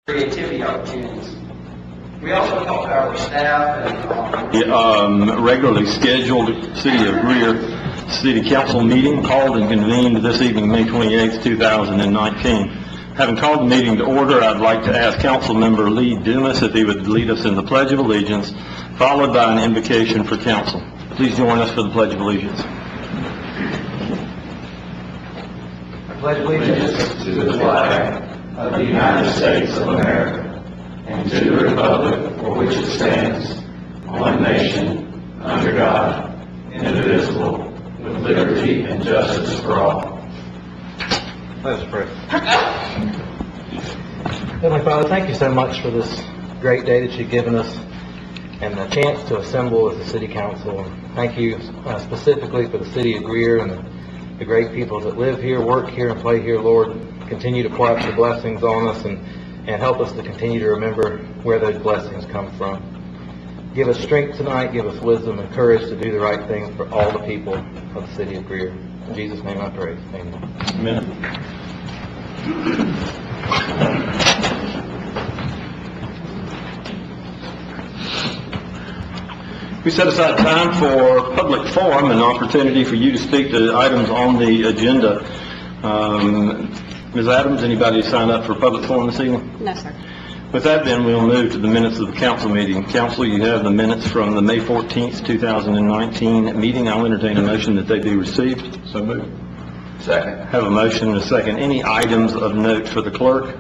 creativity opportunities. We also help our staff and regularly scheduled City of Greer City Council meeting called and convened this evening, May 28, 2019. Having called the meeting to order, I'd like to ask Council Member Lee Dumas if he would lead us in the Pledge of Allegiance, followed by an invocation for Council. Please join us for the Pledge of Allegiance. I pledge allegiance to the flag of the United States of America and to the republic for which it stands, one nation, under God, indivisible, with liberty and justice for all. Let us pray. Heavenly Father, thank you so much for this great day that you've given us and the chance to assemble as a City Council. And thank you specifically for the City of Greer and the great people that live here, work here, and play here. Lord, continue to pour out your blessings on us and help us to continue to remember where those blessings come from. Give us strength tonight, give us wisdom and courage to do the right thing for all the people of the City of Greer. In Jesus' name I pray. Amen. Amen. We set aside time for public forum, an opportunity for you to speak to items on the agenda. Ms. Adams, anybody signed up for public forum this evening? No, sir. With that, then, we'll move to the minutes of the council meeting. Council, you have the minutes from the May 14th, 2019 meeting. I'll entertain a motion that they be received. So moved. Second. Have a motion and a second. Any items of note for the clerk?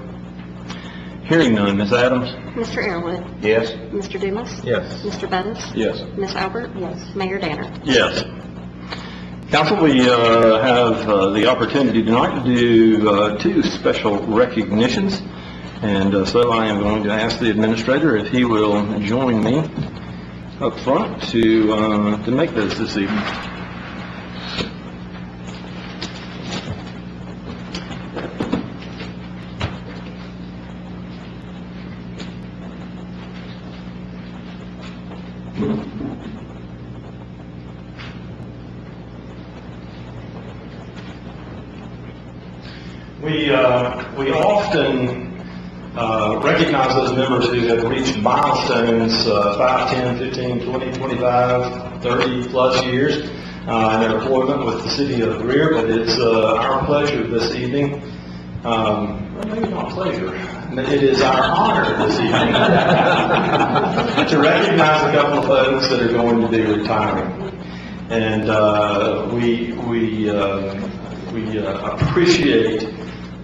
Hearing none. Ms. Adams? Mr. Airwood? Yes. Mr. Dumas? Yes. Mr. Bettis? Yes. Ms. Albert? Yes. Mayor Danner? Yes. Council, we have the opportunity tonight to do two special recognitions. And so I am going to ask the administrator if he will join me up front to make those this evening. We often recognize those members who have reached milestones 5, 10, 15, 20, 25, 30 plus years in their employment with the City of Greer, but it's our pleasure this evening, well, maybe not pleasure, it is our honor this evening to recognize a couple of folks that are going to be retiring. And we appreciate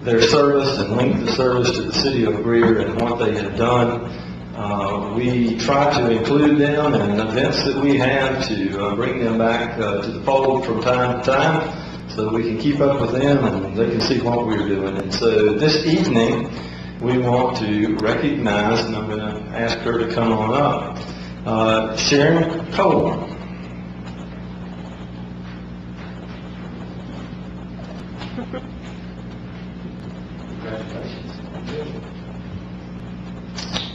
their service and length of service to the City of Greer and what they have done. We try to include them in events that we have to bring them back to the fold from time to time so that we can keep up with them and they can see what we're doing. And so this evening we want to recognize, and I'm going to ask her to come on up, Sharon Cole.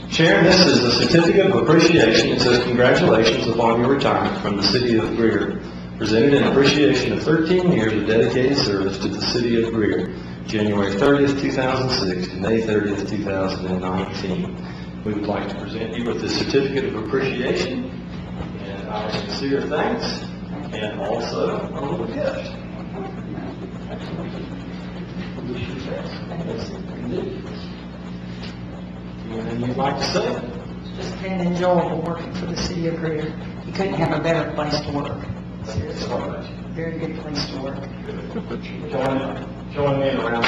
Sharon, this is a certificate of appreciation. It says, congratulations upon your retirement from the City of Greer. Presented in appreciation of 13 years of dedicated service to the City of Greer, January 30th, 2006 to May 30th, 2019. We would like to present you with this certificate of appreciation and our sincere thanks, and also a little gift. Anything you'd like to say? It's been enjoyable working for the City of Greer. You couldn't have a better place to work. Seriously. Very good place to work. Join me in a round.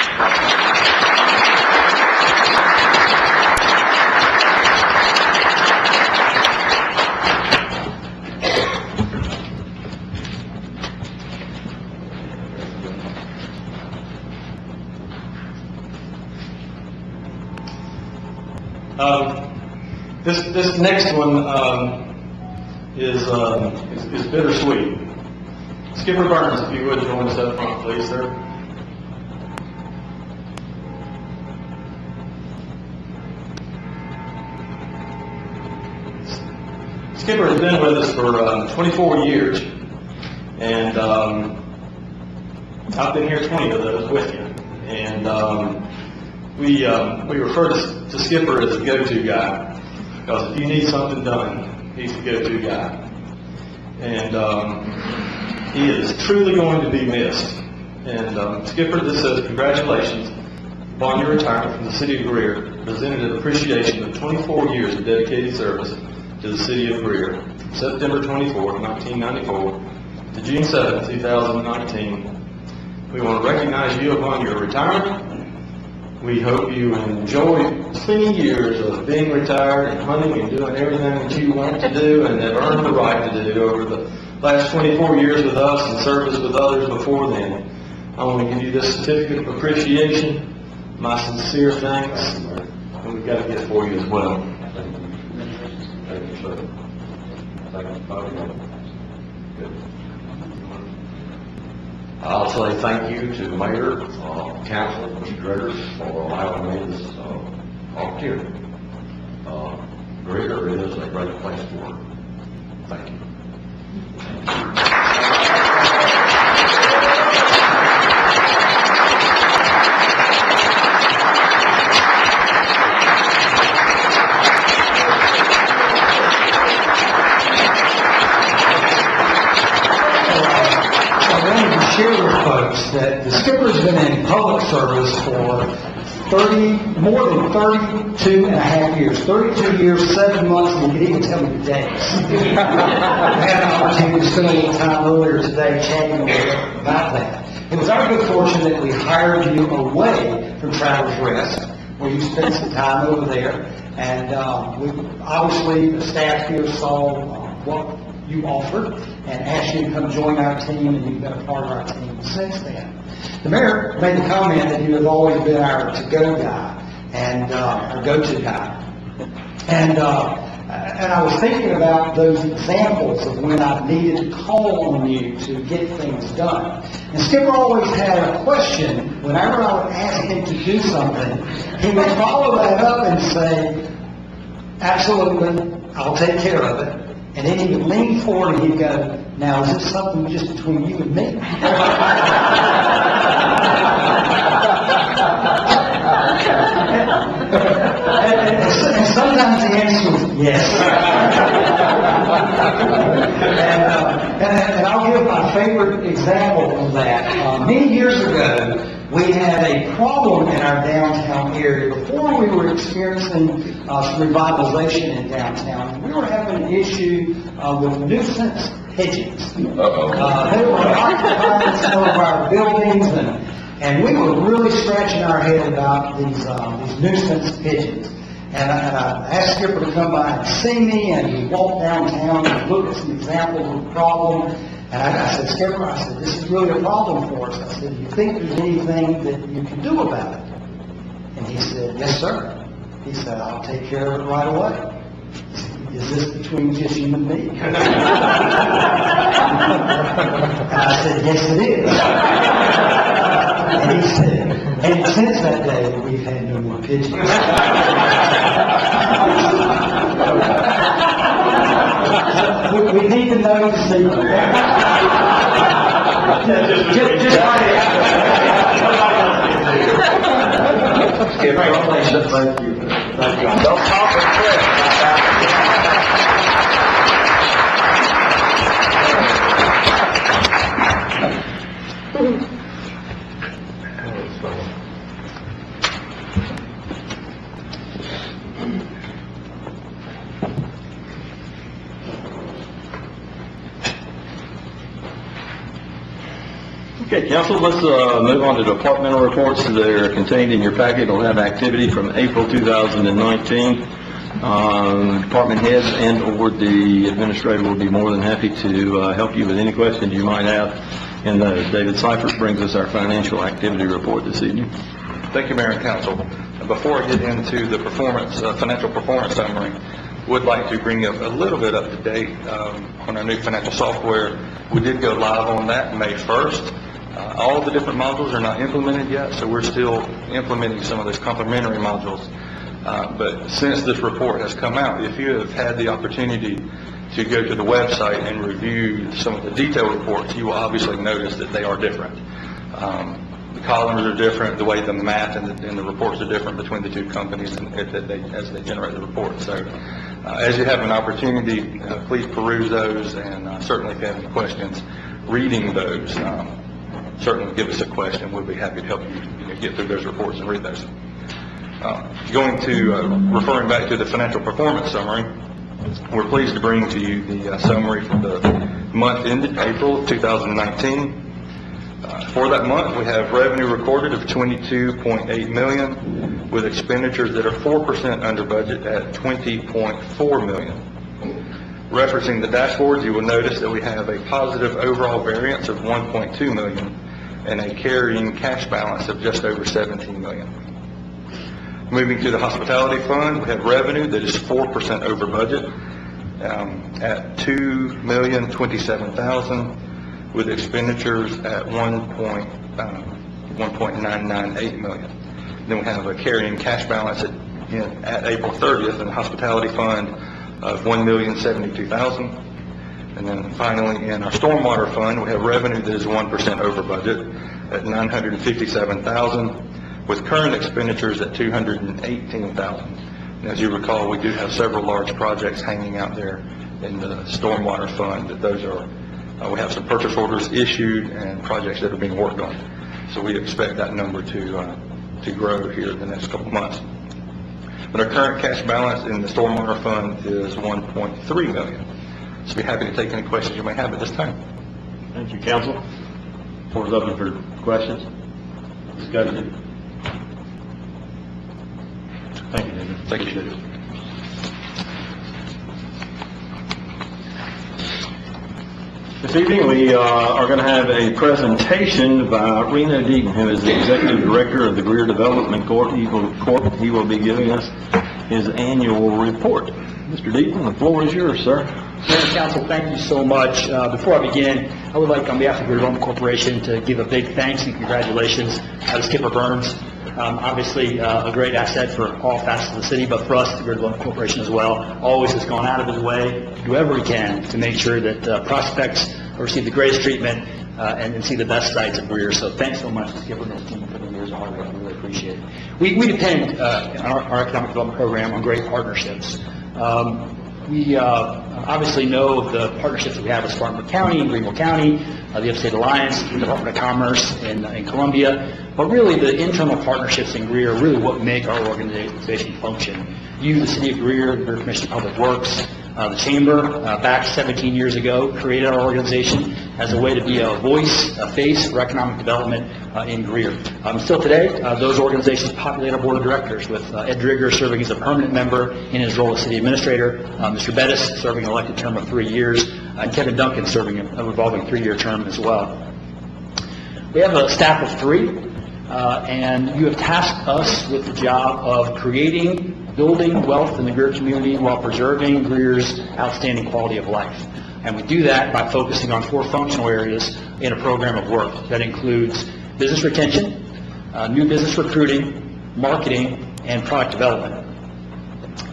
This next one is bittersweet. Skipper Burns, if you would join us up front, please, sir. Skipper has been with us for 24 years, and I've been here 20 of those with you. And We refer to Skipper as the go-to guy, because if you need something done, he's the go-to guy. And he is truly going to be missed. And Skipper, this says, congratulations upon your retirement from the City of Greer, presented an appreciation of 24 years of dedicated service to the City of Greer, from September 24, 1994 to June 7, 2019. We want to recognize you upon your retirement. We hope you enjoy 20 years of being retired and hunting and doing everything that you want to do and have earned the right to do over the last 24 years with us and service with others before then. I want to give you this certificate of appreciation, my sincere thanks, and we've got a gift for you as well. I'll say thank you to the mayor, council, Mr. Greer, for allowing me this opportunity. Greer is a great place to work. Thank you. Share with folks that the Skipper's been in public service for more than 32 and a half years, 32 years, 7 months, and you can even tell me the days. I had an opportunity to spend a little time earlier today chatting about that. It was our good fortune that we hired you away from Travelers Rest, where you spent some time over there, and we obviously the staff here saw what you offered and asked you to come join our team, and you've been a part of our team since then. The mayor made the comment that you have always been our to-go guy and our go-to guy. And I was thinking about those examples of when I've needed to call on you to get things done. And Skipper always had a question. Whenever I would ask him to do something, he would follow that up and say, absolutely, I'll take care of it. And then he would lean forward and he'd go, now is this something just between you and me? And sometimes the answer was yes. and I'll give my favorite example of that. Many years ago, we had a problem in our downtown area. Before we were experiencing some revitalization in downtown, we were having an issue with nuisance pigeons. They were occupying some of our buildings, and we were really scratching our head about these nuisance pigeons. And I asked Skipper to come by and see me, and we walked downtown and looked at some examples of the problem. And I said, Skipper, I said, this is really a problem for us. I said, do you think there's anything that you can do about it? And he said, yes, sir. He said, I'll take care of it right away. He said, is this between just you and me? And I said, yes, it is. And he said, and since that day, we've had no more pigeons. We need to know the secret. Just like it. Congratulations. Thank you. Thank you. Don't talk with Chris Okay, council, let's move on to departmental reports that are contained in your packet. It'll have activity from April 2019. Department heads and or the administrator will be more than happy to help you with any questions you might have. And David Seifert brings us our financial activity report this evening. Thank you, Mayor and Council. Before I get into the financial performance summary, would like to bring up a little bit up to date on our new financial software. We did go live on that May 1st. All of the different modules are not implemented yet, so we're still implementing some of those complementary modules. But since this report has come out, if you have had the opportunity to go to the website and review some of the detailed reports, you will obviously notice that they are different. the columns are different, the way the math and the reports are different between the two companies as they generate the report. So as you have an opportunity, please peruse those, and certainly if you have any questions reading those, certainly give us a question. We'll be happy to help you get through those reports and read those. Referring back to the financial performance summary, we're pleased to bring to you the summary for the month ended April of 2019. For that month, we have revenue recorded of $22.8 million, with expenditures that are 4% under budget at $20.4 million. Referencing the dashboards, you will notice that we have a positive overall variance of $1.2 million and a carrying cash balance of just over $17 million. Moving to the hospitality fund, we have revenue that is 4% over budget at $2,027,000, with expenditures at $1.998 million. Then we have a carrying cash balance at April 30th in the hospitality fund of $1,072,000. And then finally, in our stormwater fund, we have revenue that is 1% over budget at $957,000, with current expenditures at $218,000. And as you recall, we do have several large projects hanging out there in the stormwater fund. Those are, we have some purchase orders issued and projects that are being worked on. So we expect that number to grow here in the next couple months. But our current cash balance in the stormwater fund is $1.3 million. So be happy to take any questions you may have at this time. Thank you, council. Floor is open for questions. Discussion. Thank you, David. Thank you. This evening we are going to have a presentation by Reno Deaton, who is the Executive Director of the Greer Development Corp. He will be giving us his annual report. Mr. Deaton, the floor is yours, sir. Mayor, council, thank you so much. Before I begin, I would like, on behalf of Greer Development Corporation, to give a big thanks and congratulations to Skipper Burns. Obviously, a great asset for all facets of the city, but for us, the Greer Development Corporation as well, always has gone out of his way to do whatever he can to make sure that prospects receive the greatest treatment and see the best sites of Greer. So thanks so much to Skipper and his team for the years of hard work. We really appreciate it. We depend in our economic development program on great partnerships. We obviously know of the partnerships that we have with Spartanburg County and Greenville County, the Upstate Alliance, the Department of Commerce in Columbia, but really the internal partnerships in Greer are really what make our organization function. You, the City of Greer, the Greer Commission of Public Works, the Chamber, back 17 years ago, created our organization as a way to be a voice, a face for economic development in Greer. Still today, those organizations populate our board of directors, with Ed Drigger serving as a permanent member in his role as city administrator, Mr. Bettis serving an elected term of 3 years, and Kevin Duncan serving a revolving 3-year term as well. We have a staff of 3, and you have tasked us with the job of building wealth in the Greer community while preserving Greer's outstanding quality of life. And we do that by focusing on 4 functional areas in a program of work that includes business retention, new business recruiting, marketing, and product development.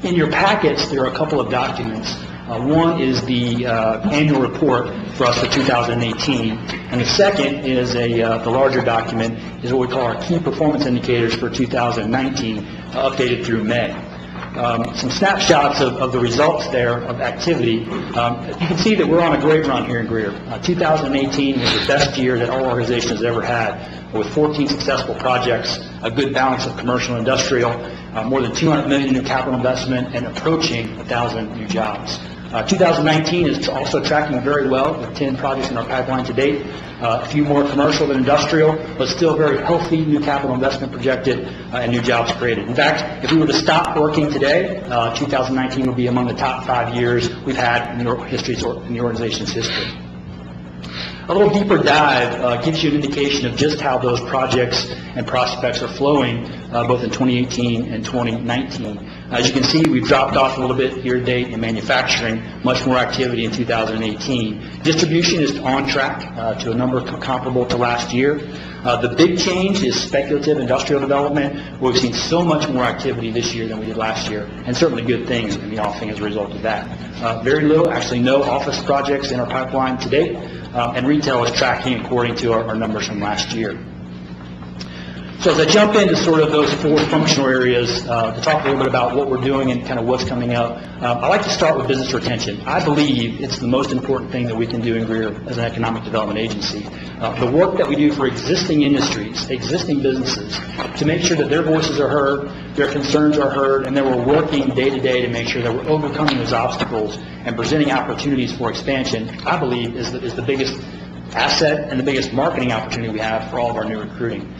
In your packets, there are a couple of documents. One is the annual report for us for 2018, and the second is the larger document is what we call our key performance indicators for 2019, updated through May. Some snapshots of the results there of activity. You can see that we're on a great run here in Greer. 2018 was the best year that our organization has ever had, with 14 successful projects, a good balance of commercial and industrial, more than $200 million in new capital investment, and approaching 1,000 new jobs. 2019 is also tracking very well, with 10 projects in our pipeline to date. A few more commercial than industrial, but still very healthy new capital investment projected and new jobs created. In fact, if we were to stop working today, 2019 would be among the top 5 years we've had in the organization's history. A little deeper dive gives you an indication of just how those projects and prospects are flowing both in 2018 and 2019. As you can see, we've dropped off a little bit year to date in manufacturing, much more activity in 2018. Distribution is on track to a number comparable to last year. The big change is speculative industrial development, where we've seen so much more activity this year than we did last year, and certainly good things in the offing as a result of that. Very little, actually no office projects in our pipeline to date, and retail is tracking according to our numbers from last year. So as I jump into sort of those four functional areas, to talk a little bit about what we're doing and kind of what's coming up, I like to start with business retention. I believe it's the most important thing that we can do in Greer as an economic development agency. The work that we do for existing industries, existing businesses, to make sure that their voices are heard, their concerns are heard, and that we're working day to day to make sure that we're overcoming those obstacles and presenting opportunities for expansion, I believe is the biggest asset and the biggest marketing opportunity we have for all of our new recruiting.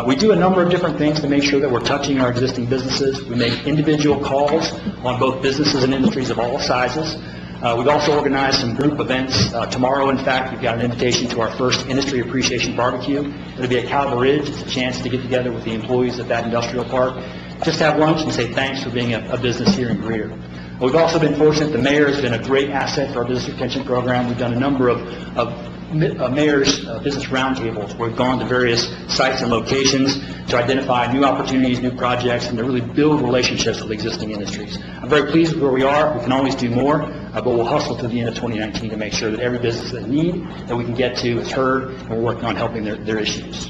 We do a number of different things to make sure that we're touching our existing businesses. We make individual calls on both businesses and industries of all sizes. We've also organized some group events. Tomorrow, in fact, we've got an invitation to our first Industry Appreciation Barbecue. It'll be at Caliber Ridge. It's a chance to get together with the employees at that industrial park, just have lunch and say thanks for being a business here in Greer. We've also been fortunate. The mayor has been a great asset for our business retention program. We've done a number of mayor's business roundtables where we've gone to various sites and locations to identify new opportunities, new projects, and to really build relationships with existing industries. I'm very pleased with where we are. We can always do more, but we'll hustle to the end of 2019 to make sure that every business that we can get to is heard, and we're working on helping their issues.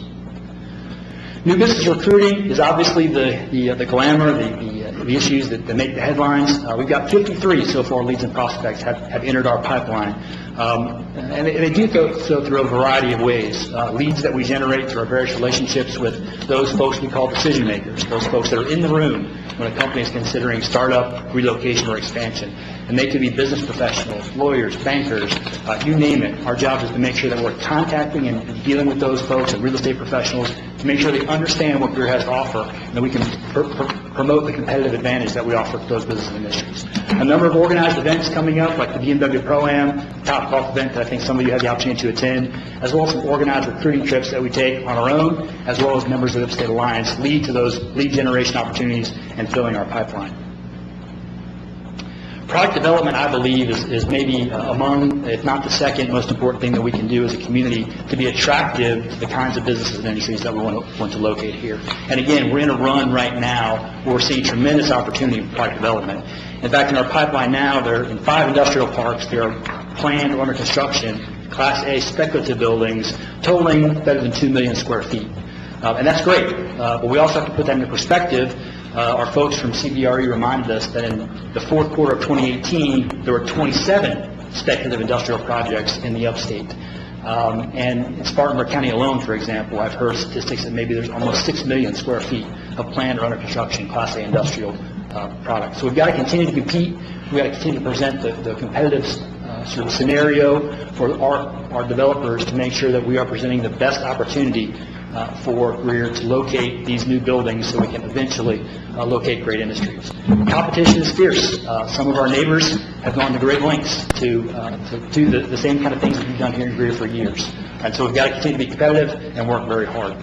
New business recruiting is obviously the glamour, the issues that make the headlines. We've got 53 so far leads and prospects have entered our pipeline. And they do so through a variety of ways. Leads that we generate through our various relationships with those folks we call decision makers, those folks that are in the room when a company is considering startup, relocation, or expansion. And they could be business professionals, lawyers, bankers, you name it. Our job is to make sure that we're contacting and dealing with those folks and real estate professionals to make sure they understand what Greer has to offer and that we can promote the competitive advantage that we offer to those business industries. A number of organized events coming up, like the BMW Pro-Am, Top Golf event that I think some of you had the opportunity to attend, as well as some organized recruiting trips that we take on our own, as well as members of the Upstate Alliance lead to those lead generation opportunities and filling our pipeline. Product development, I believe, is maybe among, if not the second most important thing that we can do as a community to be attractive to the kinds of businesses and industries that we want to locate here. And again, we're in a run right now where we're seeing tremendous opportunity for product development. In fact, in our pipeline now, there are in 5 industrial parks, there are planned or under construction Class A speculative buildings totaling better than 2 million square feet. And that's great, but we also have to put that into perspective. Our folks from CBRE reminded us that in the fourth quarter of 2018, there were 27 speculative industrial projects in the upstate. And in Spartanburg County alone, for example, I've heard statistics that maybe there's almost 6 million square feet of planned or under construction Class A industrial products. So we've got to continue to compete. We've got to continue to present the competitive sort of scenario for our developers to make sure that we are presenting the best opportunity for Greer to locate these new buildings so we can eventually locate great industries. Competition is fierce. Some of our neighbors have gone to great lengths to do the same kind of things that we've done here in Greer for years. And so we've got to continue to be competitive and work very hard.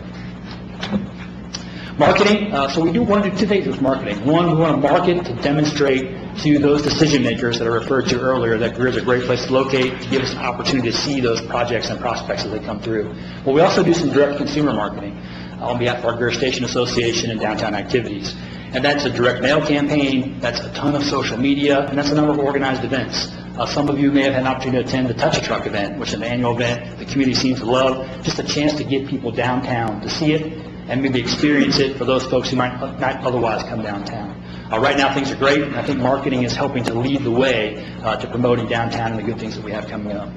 Marketing, so we do want to do 2 things with marketing. One, we want to market to demonstrate to those decision makers that I referred to earlier that Greer is a great place to locate, to give us an opportunity to see those projects and prospects as they come through. But we also do some direct consumer marketing on behalf of our Greer Station Association and downtown activities. And that's a direct mail campaign, that's a ton of social media, and that's a number of organized events. Some of you may have had an opportunity to attend the Touch a Truck event, which is an annual event the community seems to love, just a chance to get people downtown to see it and maybe experience it for those folks who might not otherwise come downtown. Right now things are great, and I think marketing is helping to lead the way to promoting downtown and the good things that we have coming up.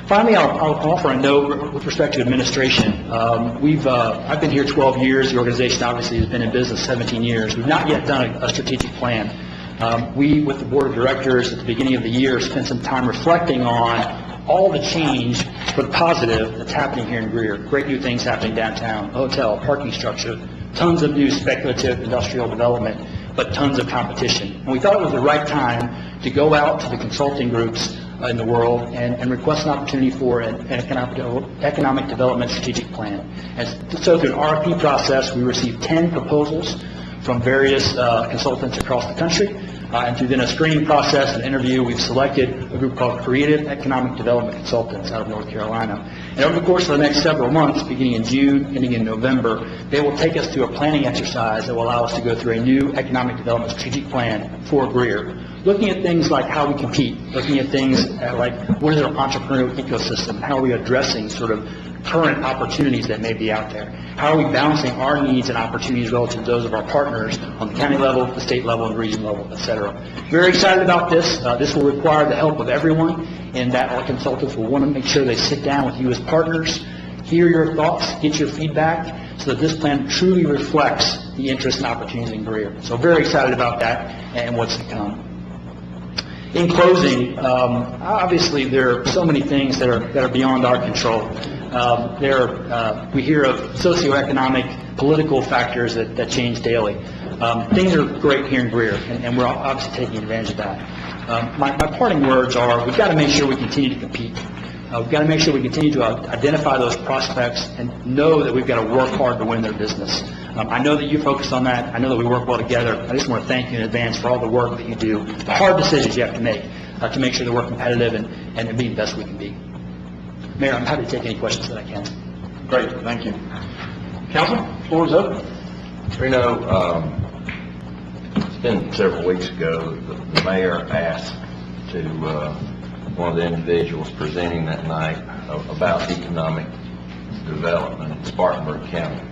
Finally, I'll offer a note with respect to administration. I've been here 12 years. The organization obviously has been in business 17 years. We've not yet done a strategic plan. We, with the board of directors at the beginning of the year, spent some time reflecting on all the change for the positive that's happening here in Greer. Great new things happening downtown, hotel, parking structure, tons of new speculative industrial development, but tons of competition. And we thought it was the right time to go out to the consulting groups in the world and request an opportunity for an economic development strategic plan. And so through an RFP process, we received 10 proposals from various consultants across the country. And through then a screening process and interview, we've selected a group called Creative Economic Development Consultants out of North Carolina. And over the course of the next several months, beginning in June, ending in November, they will take us through a planning exercise that will allow us to go through a new economic development strategic plan for Greer. Looking at things like how we compete, looking at things like what is our entrepreneurial ecosystem, how are we addressing sort of current opportunities that may be out there. How are we balancing our needs and opportunities relative to those of our partners on the county level, the state level, and regional level, et cetera. Very excited about this. This will require the help of everyone, and that our consultants will want to make sure they sit down with you as partners, hear your thoughts, get your feedback, so that this plan truly reflects the interests and opportunities in Greer. So very excited about that and what's to come. In closing, obviously there are so many things that are beyond our control. We hear of socioeconomic, political factors that change daily. Things are great here in Greer, and we're obviously taking advantage of that. My parting words are, we've got to make sure we continue to compete. We've got to make sure we continue to identify those prospects and know that we've got to work hard to win their business. I know that you focus on that. I know that we work well together. I just want to thank you in advance for all the work that you do, the hard decisions you have to make sure that we're competitive and be the best we can be. Mayor, I'm happy to take any questions that I can. Great, thank you. Council, floor is open. Reno, it's been several weeks ago, the mayor asked to one of the individuals presenting that night about economic development in Spartanburg County.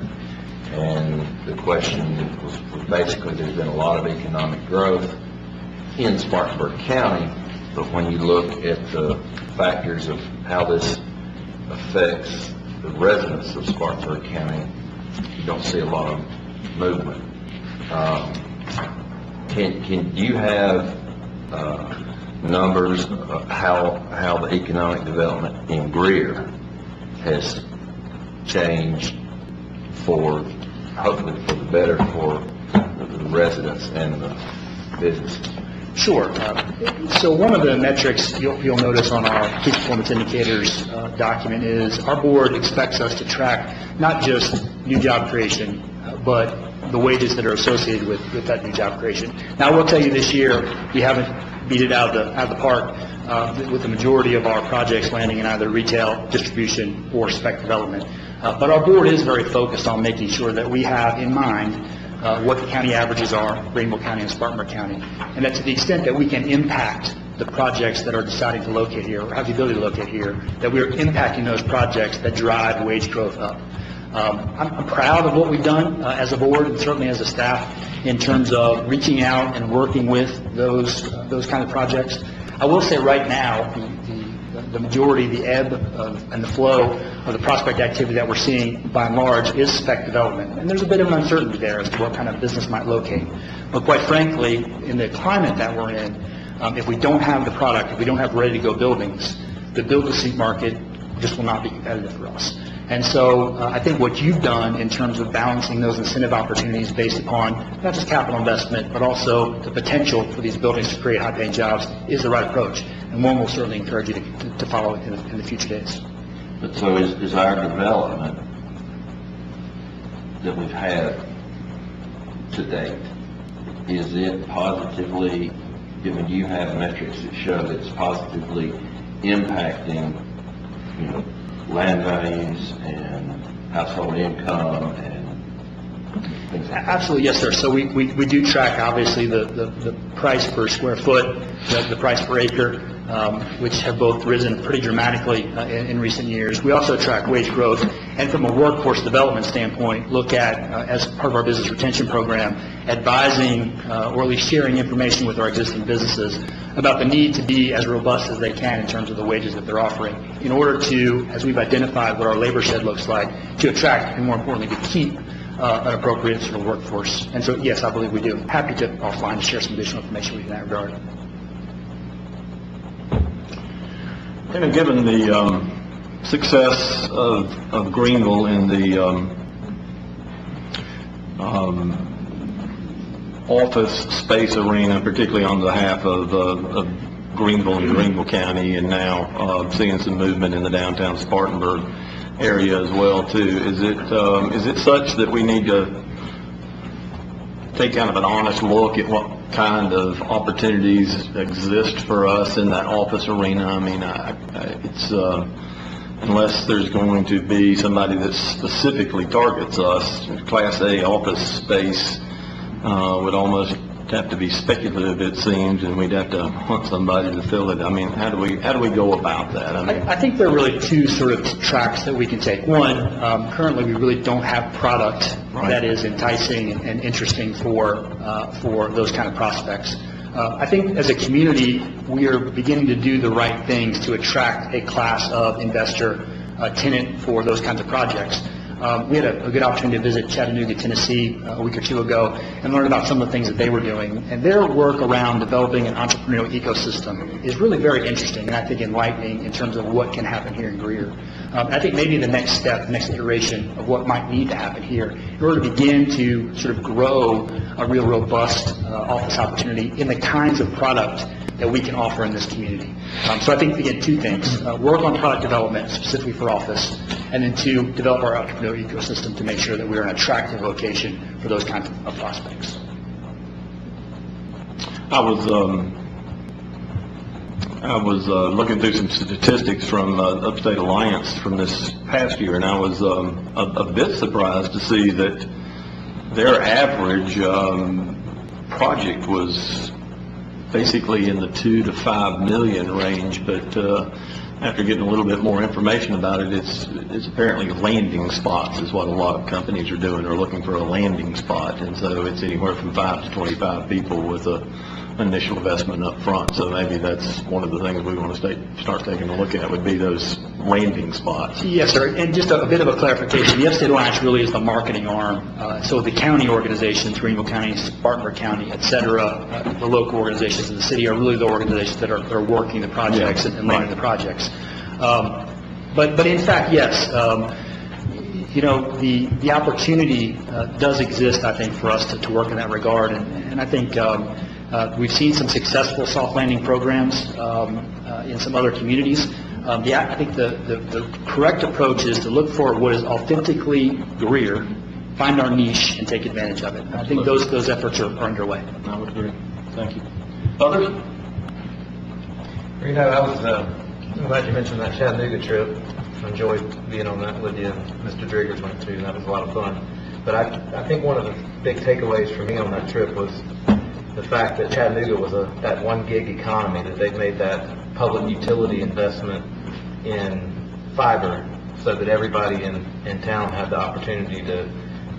And the question was basically, there's been a lot of economic growth in Spartanburg County, but when you look at the factors of how this affects the residents of Spartanburg County, you don't see a lot of movement. Can you have numbers of how the economic development in Greer has changed for, hopefully for the better for the residents and the businesses? Sure. So one of the metrics you'll notice on our key performance indicators document is our board expects us to track not just new job creation, but the wages that are associated with that new job creation. Now, I will tell you this year, we haven't beat it out of the park with the majority of our projects landing in either retail, distribution, or spec development. But our board is very focused on making sure that we have in mind what the county averages are, Greenville County and Spartanburg County, and that to the extent that we can impact the projects that are deciding to locate here or have the ability to locate here, that we're impacting those projects that drive wage growth up. I'm proud of what we've done as a board and certainly as a staff in terms of reaching out and working with those kind of projects. I will say right now, the majority, the ebb and the flow of the prospect activity that we're seeing by and large is spec development. And there's a bit of an uncertainty there as to what kind of business might locate. But quite frankly, in the climate that we're in, if we don't have the product, if we don't have ready-to-go buildings, the build-to-suit market just will not be competitive for us. And so I think what you've done in terms of balancing those incentive opportunities based upon not just capital investment, but also the potential for these buildings to create high-paying jobs is the right approach. And one will certainly encourage you to follow it in the future days. But so is our development that we've had to date, is it positively, I mean, do you have metrics that show that it's positively impacting, land values and household income and things like that? Absolutely, yes, sir. So we do track, obviously, the price per square foot, the price per acre, which have both risen pretty dramatically in recent years. We also track wage growth, and from a workforce development standpoint, look at, as part of our business retention program, advising or at least sharing information with our existing businesses about the need to be as robust as they can in terms of the wages that they're offering in order to, as we've identified what our labor shed looks like, to attract and more importantly to keep an appropriate sort of workforce. And so, yes, I believe we do. Happy to offline to share some additional information with you in that regard. And given the success of Greenville in the office space arena, particularly on behalf of Greenville and Greenville County, and now seeing some movement in the downtown Spartanburg area as well too, is it such that we need to take kind of an honest look at what kind of opportunities exist for us in that office arena? I mean, it's unless there's going to be somebody that specifically targets us, Class A office space would almost have to be speculative, it seems, and we'd have to hunt somebody to fill it. I mean, how do we go about that? I mean, I think there are really two sort of tracks that we can take. One, currently we really don't have product that is enticing and interesting for those kind of prospects. I think as a community, we are beginning to do the right things to attract a class of investor, tenant for those kinds of projects. We had a good opportunity to visit Chattanooga, Tennessee a week or two ago and learn about some of the things that they were doing. And their work around developing an entrepreneurial ecosystem is really very interesting and I think enlightening in terms of what can happen here in Greer. I think maybe the next step, the next iteration of what might need to happen here in order to begin to sort of grow a real robust office opportunity in the kinds of product that we can offer in this community. So I think, again, two things. Work on product development specifically for office, and then two, develop our entrepreneurial ecosystem to make sure that we're an attractive location for those kinds of prospects. I was looking through some statistics from Upstate Alliance from this past year, and I was a bit surprised to see that their average project was basically in the $2 to $5 million range, but after getting a little bit more information about it, it's apparently landing spots is what a lot of companies are doing. They're looking for a landing spot, and so it's anywhere from 5 to 25 people with a initial investment up front. So maybe that's one of the things we want to start taking a look at would be those landing spots. Yes, sir. And just a bit of a clarification. The Upstate Alliance really is the marketing arm. So the county organizations, Greenville County, Spartanburg County, et cetera, the local organizations in the city are really the organizations that are working the projects and landing the projects. But in fact, yes, you know, the opportunity does exist, I think, for us to work in that regard. And I think we've seen some successful soft landing programs in some other communities. I think the correct approach is to look for what is authentically Greer, find our niche, and take advantage of it. And I think those efforts are underway. I would agree. Thank you. Others? You know, I'm glad you mentioned that Chattanooga trip. I enjoyed being on that with you. Mr. Driggers went too, and that was a lot of fun. But I think one of the big takeaways for me on that trip was the fact that Chattanooga was that one gig economy, that they've made that public utility investment in fiber so that everybody in town had the opportunity to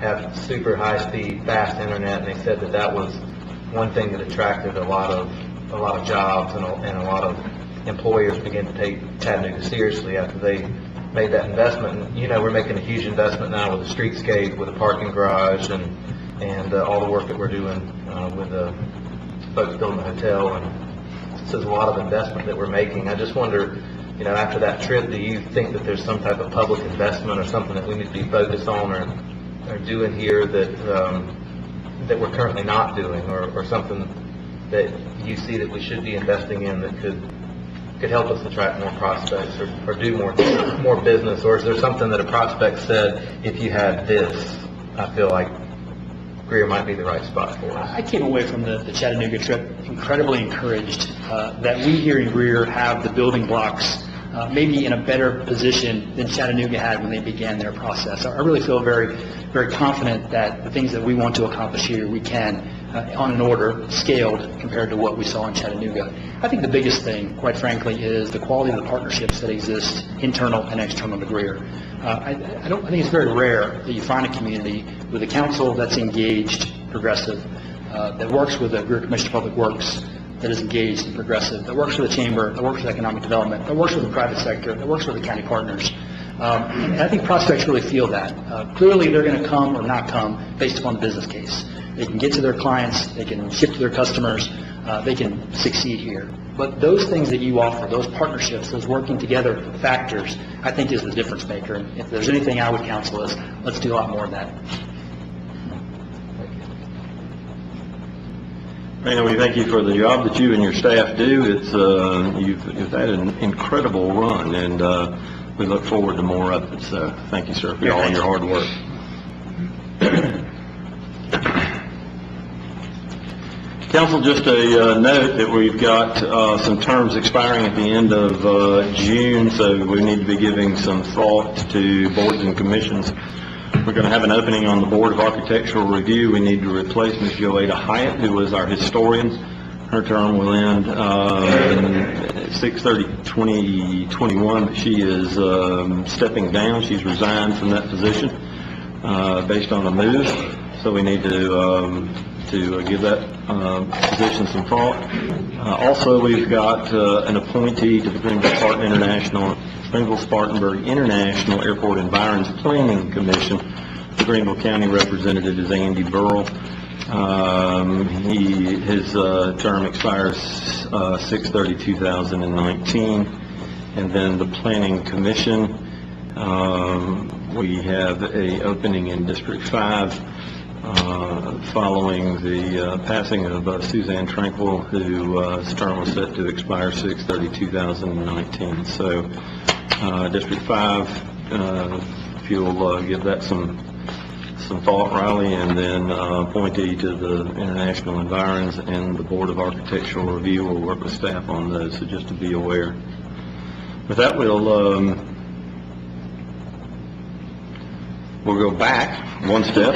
have super high-speed, fast internet, and they said that was one thing that attracted a lot of jobs and a lot of employers began to take Chattanooga seriously after they made that investment. And, you know, we're making a huge investment now with a streetscape, with a parking garage, and all the work that we're doing with the folks building the hotel. And so there's a lot of investment that we're making. I just wonder, you know, after that trip, do you think that there's some type of public investment or something that we need to be focused on or doing here that we're currently not doing, or something that you see that we should be investing in that could help us attract more prospects or do more business? Or is there something that a prospect said, if you had this, I feel like Greer might be the right spot for us? I came away from the Chattanooga trip incredibly encouraged that we here in Greer have the building blocks maybe in a better position than Chattanooga had when they began their process. I really feel very, very confident that the things that we want to accomplish here, we can, on an order, scaled compared to what we saw in Chattanooga. I think the biggest thing, quite frankly, is the quality of the partnerships that exist, internal and external to Greer. I think it's very rare that you find a community with a council that's engaged, progressive, that works with the Greer Commission of Public Works, that is engaged and progressive, that works with the chamber, that works with economic development, that works with the private sector, that works with the county partners. And I think prospects really feel that. Clearly, they're going to come or not come based upon the business case. They can get to their clients, they can ship to their customers, they can succeed here. But those things that you offer, those partnerships, those working together factors, I think is the difference maker. And if there's anything I would counsel is, let's do a lot more of that. Man, we thank you for the job that you and your staff do. It's you've had an incredible run, and we look forward to more of it. So thank you, sir, for all your hard work. Council, just a note that we've got some terms expiring at the end of June, so we need to be giving some thought to boards and commissions We're going to have an opening on the Board of Architectural Review. We need to replace Ms. Joada Hyatt, who was our historian. Her term will end 6/30/2021, but she is stepping down. She's resigned from that position based on a move. So we need to give that position some thought. Also, we've got an appointee to the Greenville-Spartanburg International Airport Environs Planning Commission. The Greenville County representative is Andy Burrell. His term expires 6/30/2019. And then the Planning Commission, we have a opening in District 5 following the passing of Suzanne Tranquil, whose term was set to expire 6/30/2019. So District 5, if you'll give that some thought, Riley, and then appointee to the International Environs and the Board of Architectural Review will work with staff on those, so just to be aware. With that, we'll go back one step.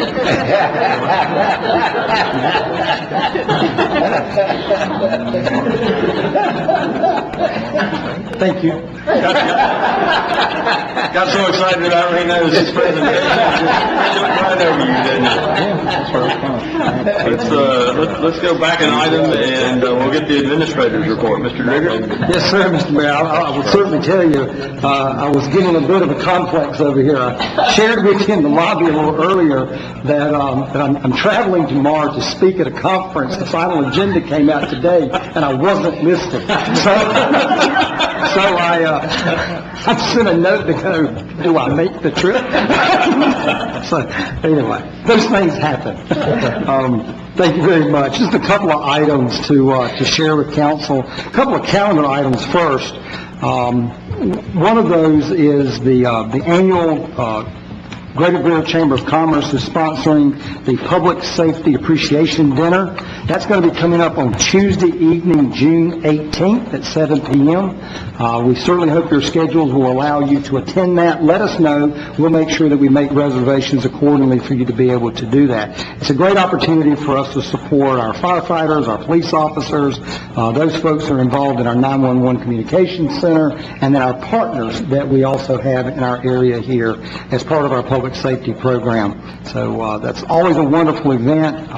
Thank you. Got so excited about Reno's presentation, just jumped right over you, didn't it? Let's go back an item, and we'll get the administrator's report. Mr. Greer? Yes, sir, Mr. Mayor. I will certainly tell you, I was getting a bit of a complex over here. I shared with you in the lobby a little earlier that I'm traveling tomorrow to speak at a conference. The final agenda came out today, and I wasn't listed. So I sent a note to go, do I make the trip? So anyway, those things happen. Thank you very much. Just a couple of items to share with council. A couple of calendar items first. One of those is the annual Greater Greer Chamber of Commerce is sponsoring the Public Safety Appreciation Dinner. That's going to be coming up on Tuesday evening, June 18th at 7 p.m. We certainly hope your schedules will allow you to attend that. Let us know. We'll make sure that we make reservations accordingly for you to be able to do that. It's a great opportunity for us to support our firefighters, our police officers, those folks who are involved in our 911 Communications Center, and then our partners that we also have in our area here as part of our public safety program. So that's always a wonderful event.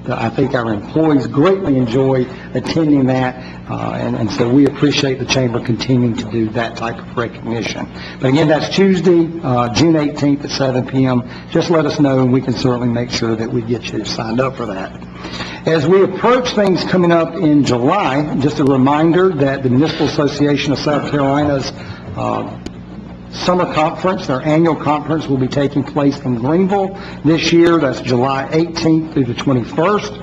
I think our employees greatly enjoy attending that, and so we appreciate the Chamber continuing to do that type of recognition. But again, that's Tuesday, June 18th at 7 p.m. Just let us know, and we can certainly make sure that we get you signed up for that. As we approach things coming up in July, just a reminder that the Municipal Association of South Carolina's summer conference, their annual conference, will be taking place in Greenville this year. That's July 18th through the 21st.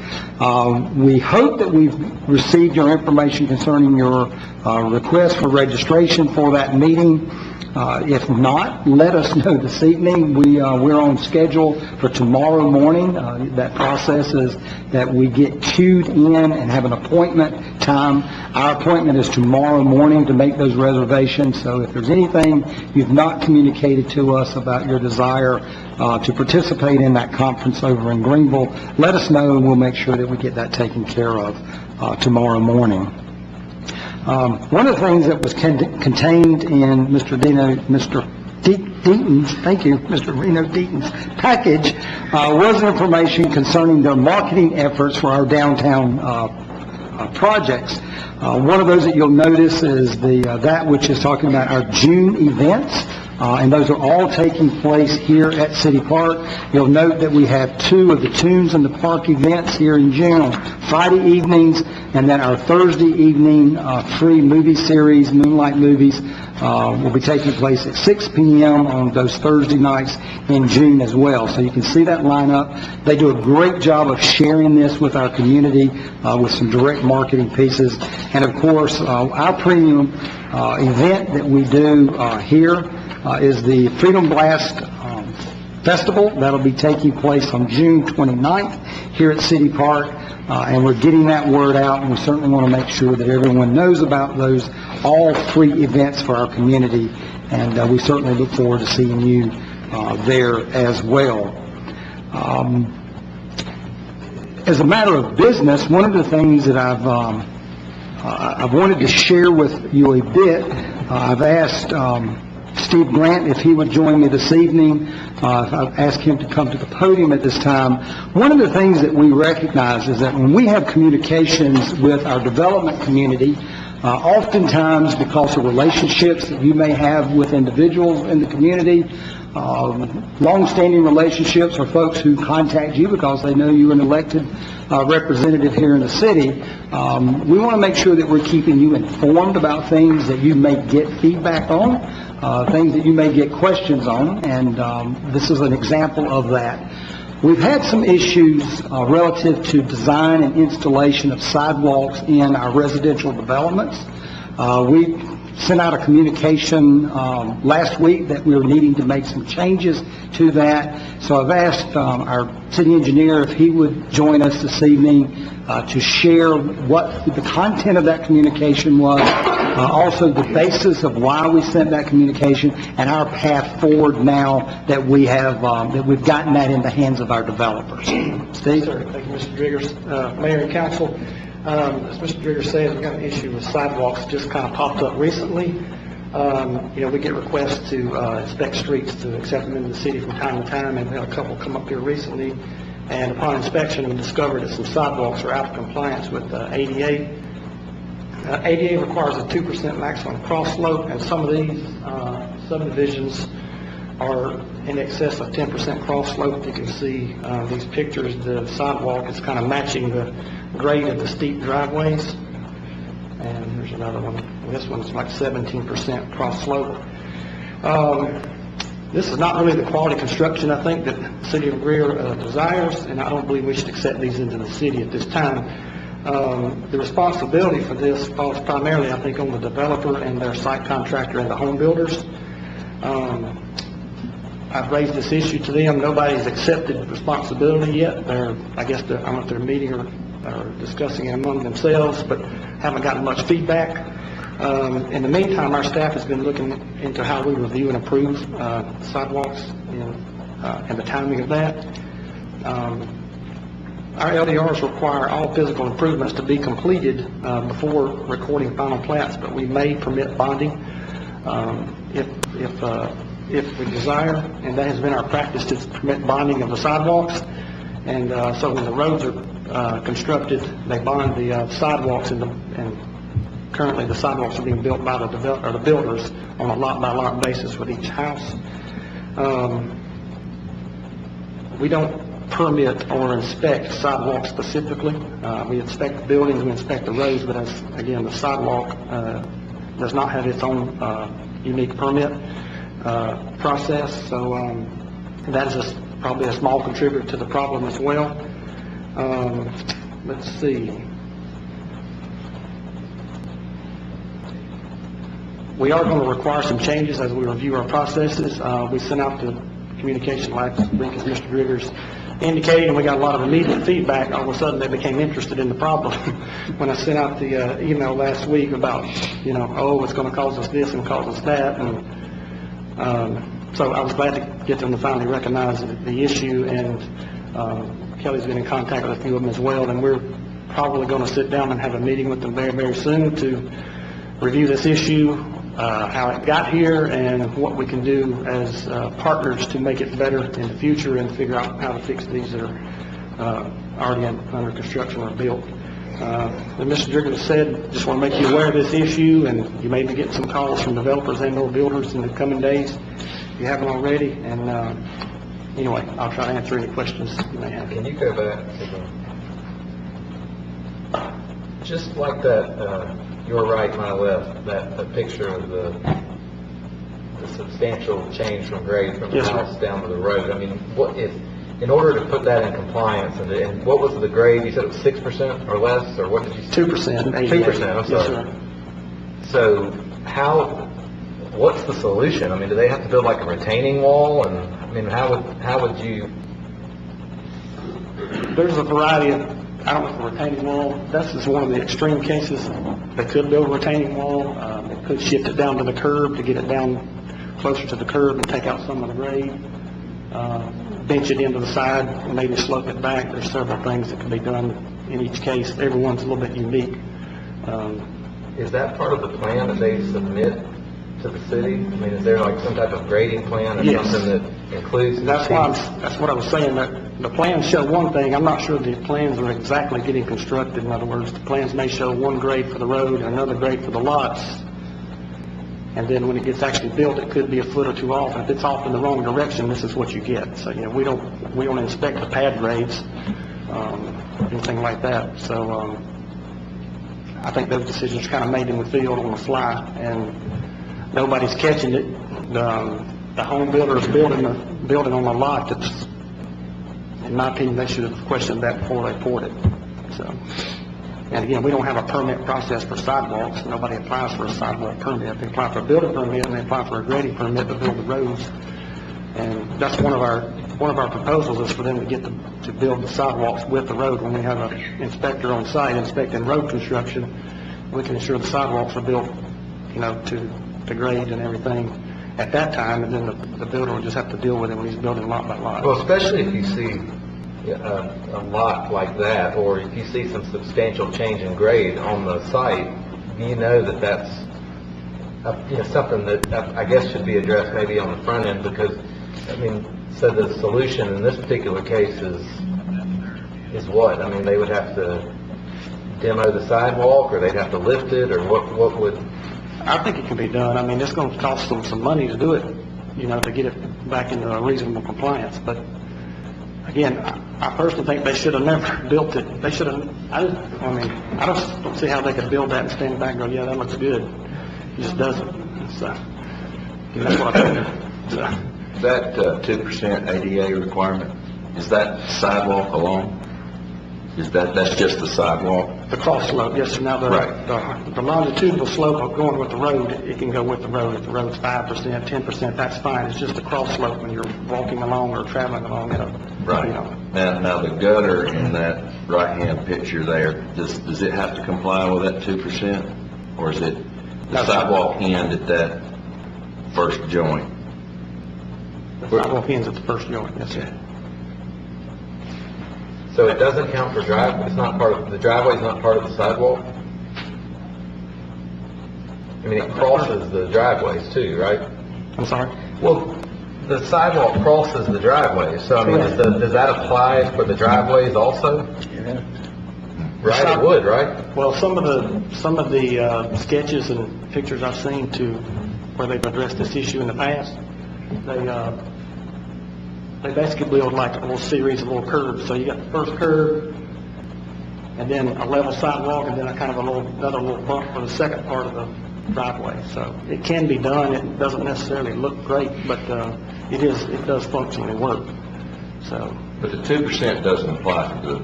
We hope that we've received your information concerning your request for registration for that meeting. If not, let us know this evening. We're on schedule for tomorrow morning. That process is that we get queued in and have an appointment time. Our appointment is tomorrow morning to make those reservations. So if there's anything you've not communicated to us about your desire to participate in that conference over in Greenville, let us know, and we'll make sure that we get that taken care of tomorrow morning. One of the things that was contained in Mr. Deaton's, thank you, Mr. Reno Deaton's package was information concerning their marketing efforts for our downtown projects. One of those that you'll notice is that which is talking about our June events. And those are all taking place here at City Park. You'll note that we have 2 of the Tunes in the Park events here in June, Friday evenings, and then our Thursday evening free movie series, Moonlight Movies, will be taking place at 6 p.m. on those Thursday nights in June as well. So you can see that lineup. They do a great job of sharing this with our community with some direct marketing pieces. And of course, our premium event that we do here is the Freedom Blast Festival. That'll be taking place on June 29th here at City Park, and we're getting that word out, and we certainly want to make sure that everyone knows about those all free events for our community, and we certainly look forward to seeing you there as well. As a matter of business, one of the things that I've wanted to share with you a bit, I've asked Steve Grant if he would join me this evening. I've asked him to come to the podium at this time. One of the things that we recognize is that when we have communications with our development community, oftentimes because of relationships that you may have with individuals in the community, long-standing relationships, or folks who contact you because they know you're an elected representative here in the city, we want to make sure that we're keeping you informed about things that you may get feedback on, things that you may get questions on, and this is an example of that. We've had some issues relative to design and installation of sidewalks in our residential developments. We sent out a communication last week that we were needing to make some changes to that. So I've asked our city engineer if he would join us this evening to share what the content of that communication was, also the basis of why we sent that communication, and our path forward now that we have that we've gotten that in the hands of our developers. Steve? Sir, thank you, Mr. Driggers. Mayor and council, as Mr. Driggers said, we've got an issue with sidewalks just kind of popped up recently. We get requests to inspect streets to accept them into the city from time to time, and we had a couple come up here recently, and upon inspection we discovered that some sidewalks are out of compliance with ADA. ADA requires a 2% maximum cross slope, and some of these subdivisions are in excess of 10% cross slope. You can see these pictures, the sidewalk is kind of matching the grade of the steep driveways. And here's another one. This one's like 17% cross slope. This is not really the quality construction, I think, that the city of Greer desires, and I don't believe we should accept these into the city at this time. The responsibility for this falls primarily, I think, on the developer and their site contractor and the home builders. I've raised this issue to them. Nobody's accepted responsibility yet. I guess, I don't know if they're meeting or discussing it among themselves, but haven't gotten much feedback. In the meantime, our staff has been looking into how we review and approve sidewalks and the timing of that. Our LDRs require all physical improvements to be completed before recording final plats, but we may permit bonding if we desire, and that has been our practice, to permit bonding of the sidewalks. And so when the roads are constructed, they bond the sidewalks, and currently the sidewalks are being built by the builders on a lot-by-lot basis with each house. We don't permit or inspect sidewalks specifically. We inspect the buildings, we inspect the roads, but again, the sidewalk does not have its own unique permit process. So that is probably a small contributor to the problem as well. Let's see. We are going to require some changes as we review our processes. We sent out the communication last week, as Mr. Driggers indicated, and we got a lot of immediate feedback. All of a sudden, they became interested in the problem. When I sent out the email last week about, oh, it's going to cause us this and cause us that, and so I was glad to get them to finally recognize the issue, and Kelly's been in contact with a few of them as well, and we're probably going to sit down and have a meeting with them very, very soon to review this issue, how it got here, and what we can do as partners to make it better in the future and figure out how to fix these that are already under construction or built. And Mr. Driggers said, just want to make you aware of this issue, and you may be getting some calls from developers and or builders in the coming days if you haven't already. And anyway, I'll try to answer any questions you may have. Can you go back to just like that, your right, my left, that picture of the substantial change from grade from the Yes, house sir. down to the road? I mean, what if, in order to put that in compliance, and what was the grade? You said it was 6% or less, or what did you say? 2%. 2%, I'm Yes, sorry. sir. So what's the solution? I mean, do they have to build like a retaining wall? And I mean, how would you? There's a variety of, I don't know if a retaining wall, that's just one of the extreme cases. They could build a retaining wall, they could shift it down to the curb to get it down closer to the curb and take out some of the grade. bench it into the side, maybe slope it back. There's several things that can be done in each case. Everyone's a little bit unique. Is that part of the plan that they submit to the city? I mean, is there like some type of grading plan or Yes. something that includes? That's what I was saying, that the plans show one thing. I'm not sure the plans are exactly getting constructed. In other words, the plans may show one grade for the road and another grade for the lots. And then when it gets actually built, it could be a foot or two off. And if it's off in the wrong direction, this is what you get. So, we don't inspect the pad grades, anything like that. So, I think those decisions are kind of made in the field on the fly, and nobody's catching it. The home builder is building on a lot that's, in my opinion, they should have questioned that before they poured it. So, and again, we don't have a permit process for sidewalks. Nobody applies for a sidewalk permit. They apply for a building permit and they apply for a grading permit to build the roads. And that's one of our proposals is for them to get to build the sidewalks with the road. When we have an inspector on site inspecting road construction, we can ensure the sidewalks are built, to grade and everything at that time, and then the builder will just have to deal with it when he's building lot by lot. Well, especially if you see a lot like that, or if you see some substantial change in grade on the site, you know that's something that I guess should be addressed maybe on the front end, because so the solution in this particular case is what? I mean, they would have to demo the sidewalk, or they'd have to lift it, or what would? I think it can be done. I mean, it's going to cost them some money to do it, to get it back into a reasonable compliance. But again, I personally think they should have never built it. They should have. I just don't see how they could build that and stand back and go, yeah, that looks good. It just doesn't. So that's what I think. So. That 2% ADA requirement, is that sidewalk alone? That's just the sidewalk? The cross slope, yes, sir. Now, the longitudinal slope of going with the road, it can go with the road. If the road's 5%, 10%, that's fine. It's just the cross slope when you're walking along or traveling along it. Right. Now the gutter in that right-hand picture there, does it have to comply with that 2%? Or is it the sidewalk end at that first joint? The sidewalk ends at the first joint, yes, sir. So it doesn't count for driveway. It's not part of the driveway. Is not part of the sidewalk. I mean, it crosses the driveways too, right? I'm sorry. Well, the sidewalk crosses the driveway. So I mean, does that apply for the driveways also? Yeah. Right. It would, right? Well, some of the sketches and pictures I've seen to where they've addressed this issue in the past, they basically build like a little series of little curves. So you got the first curve, and then a level sidewalk, and then another little bump for the second part of the driveway. So it can be done. It doesn't necessarily look great, but it does functionally work. So. But the 2% doesn't apply to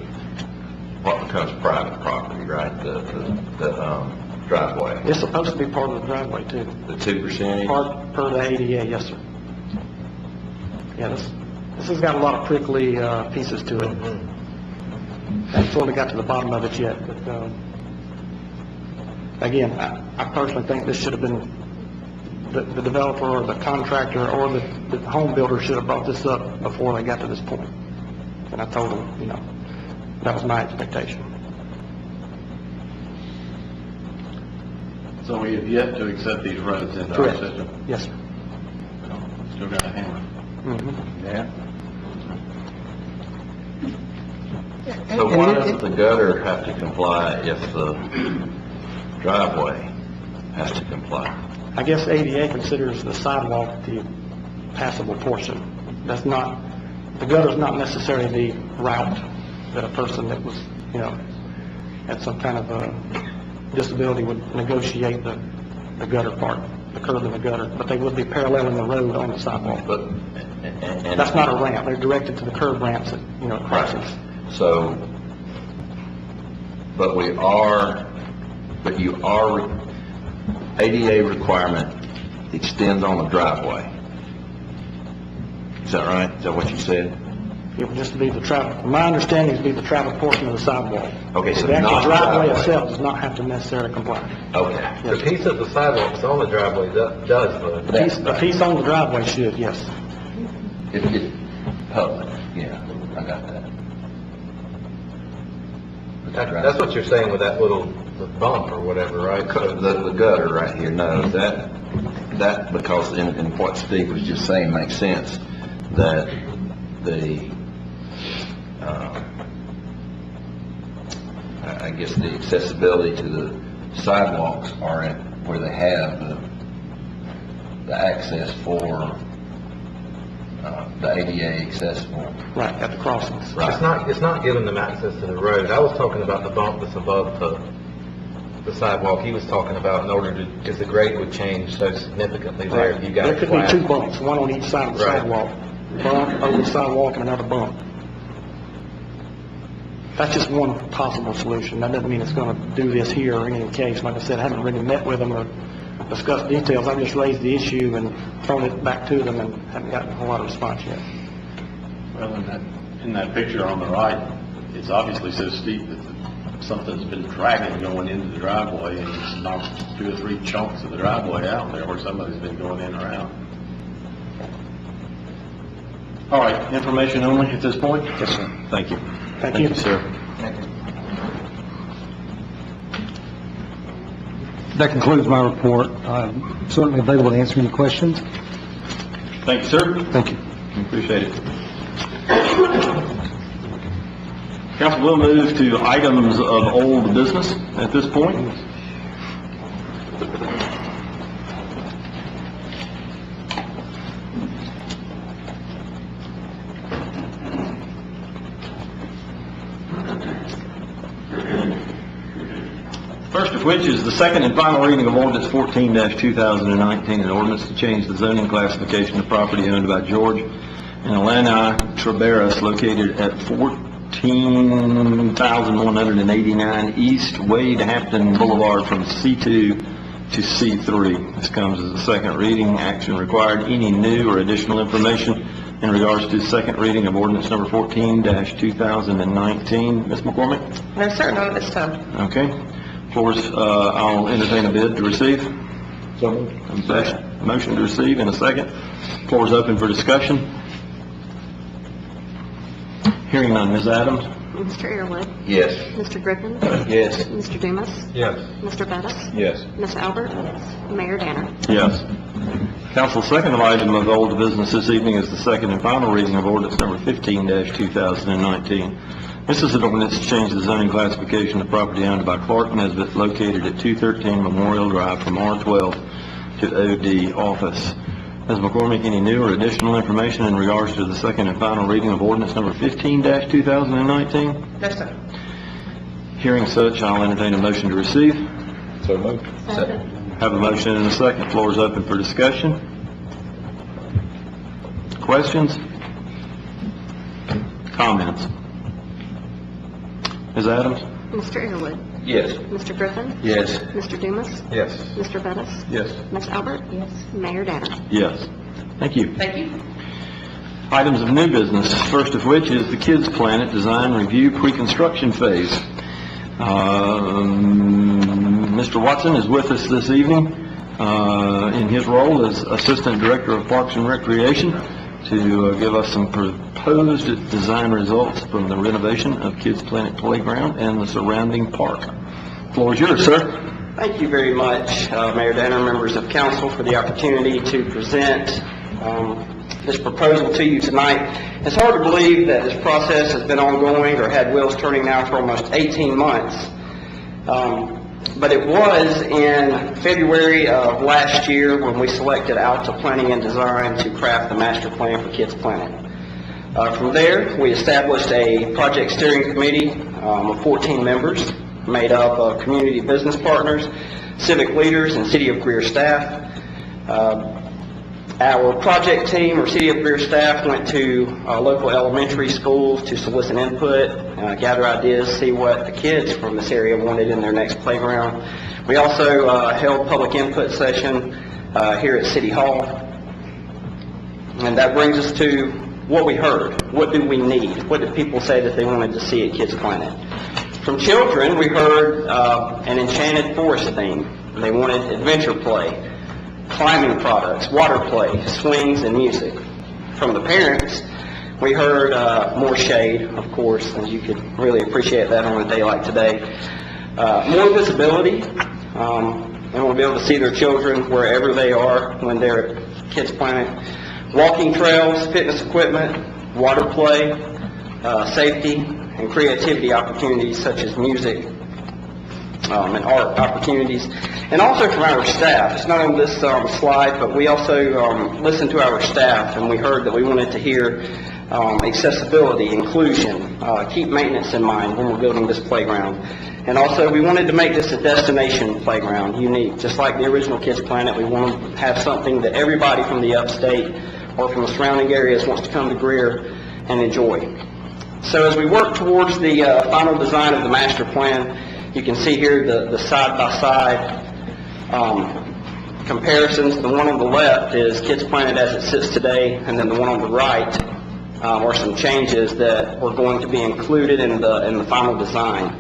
what becomes private property, right? The driveway. It's supposed to be part of the driveway too. The 2%? Part per the ADA, yes, sir. Yeah, this has got a lot of prickly pieces to it. Haven't fully got to the bottom of it yet, but again, I personally think this should have been the developer or the contractor or the home builder should have brought this up before they got to this point. And I told them, that was my expectation. So we have yet to accept these roads into our Correct. system? Yes, sir. Still got a hammer. Mm-hmm. Yeah. So why does the gutter have to comply if the driveway has to comply? I guess ADA considers the sidewalk the passable portion. The gutter's not necessarily the route that a person that was, had some kind of a disability would negotiate the gutter part, the curb in the gutter, but they would be paralleling the road on the sidewalk. And that's not a ramp. They're directed to the curb ramps that, crossings. Right. So, but you are, ADA requirement extends on the driveway. Is that right? Is that what you said? It would just be the travel. My understanding is be the travel portion of the sidewalk. Okay, so the actual not the driveway driveway itself does not have to necessarily comply. Okay. The piece of the sidewalk that's on the driveway does. The piece on the driveway should, yes. public, yeah, I got that. That's what you're saying with that little bump or whatever, right? The gutter right here, no, that because in what Steve was just saying makes sense, that the, I guess the accessibility to the sidewalks are at where they have the access for the ADA accessible. Right, at the crossings. Right. It's not giving them access to the road. I was talking about the bump that's above the sidewalk. He was talking about in order to, because the grade would change so significantly there. You got There could be flat. 2 bumps, one on each side of the Right. sidewalk. Bump over the sidewalk and another bump. That's just one possible solution. That doesn't mean it's going to do this here or in any case. Like I said, I haven't really met with them or discussed details. I've just raised the issue and thrown it back to them and haven't gotten a whole lot of response yet. Well, in that picture on the right, it's obviously so steep that something's been dragging going into the driveway, and it's knocked 2 or 3 chunks of the driveway out there where somebody's been going in or out. All right, information only at this point? Yes, sir. Thank you. Thank you. sir. That concludes my report. I'm certainly available to answer any questions. Thank you, sir. Thank you. Appreciate it. Council will move to items of old business at this point. First of which is the second and final reading of ordinance 14-2019, an ordinance to change the zoning classification of property owned by George and Elena Traberas located at 14,189 East Wade Hampton Boulevard from C2 to C3. This comes as a second reading. Action required. Any new or additional information in regards to the second reading of ordinance number 14-2019? Ms. McCormick? No, sir, not at this time. Okay. Floors, I'll entertain a bid to receive. So moved. Motion to receive in a second. Floor is open for discussion. Hearing none. Ms. Adams? Mr. Airwood, Yes. Mr. Griffin, Yes. Mr. Dumas, Yes. Mr. Bettis, Yes. Ms. Albert, Mayor Danner. Yes. Council's second item of old business this evening is the second and final reading of ordinance number 15-2019. This is an ordinance to change the zoning classification of property owned by Clark Nesbitt located at 213 Memorial Drive from R12 to OD office. Ms. McCormick, any new or additional information in regards to the second and final reading of ordinance number 15-2019? No, sir. Hearing such, I'll entertain a motion to receive. So moved. Have a motion and a second. Floor is open for discussion. Questions? Comments? Ms. Adams? Mr. Airwood, Yes. Mr. Griffin, Yes. Mr. Dumas, Yes. Mr. Bettis, Yes. Ms. Albert, Mayor Danner. Yes. Thank you. Thank you. Items of new business, first of which is the Kids Planet Design Review Pre-Construction Phase. Mr. Watson is with us this evening in his role as Assistant Director of Parks and Recreation to give us some proposed design results from the renovation of Kids Planet Playground and the surrounding park. Floor is yours, sir. Thank you very much, Mayor Danner, members of council, for the opportunity to present this proposal to you tonight. It's hard to believe that this process has been ongoing or had wheels turning now for almost 18 months. But it was in February of last year when we selected Alta Planning and Design to craft the master plan for Kids Planet. From there, we established a project steering committee of 14 members made up of community business partners, civic leaders, and City of Greer staff. Our project team, or City of Greer staff, went to local elementary schools to solicit input, gather ideas, see what the kids from this area wanted in their next playground. We also held public input session here at City Hall. And that brings us to what we heard. What do we need? What did people say that they wanted to see at Kids Planet? From children, we heard an enchanted forest theme. They wanted adventure play, climbing products, water play, swings, and music. From the parents, We heard more shade, of course, and you could really appreciate that on a day like today. More visibility, and we'll be able to see their children wherever they are when they're at Kids Planet. Walking trails, fitness equipment, water play, safety, and creativity opportunities such as music and art opportunities. And also from our staff. It's not on this slide, but we also listened to our staff, and we heard that we wanted to hear accessibility, inclusion, keep maintenance in mind when we're building this playground. And also, we wanted to make this a destination playground, unique. Just like the original Kids Planet, we want to have something that everybody from the upstate or from the surrounding areas wants to come to Greer and enjoy. So as we work towards the final design of the master plan, you can see here the side-by-side comparisons. The one on the left is Kids Planet as it sits today, and then the one on the right are some changes that were going to be included in the final design.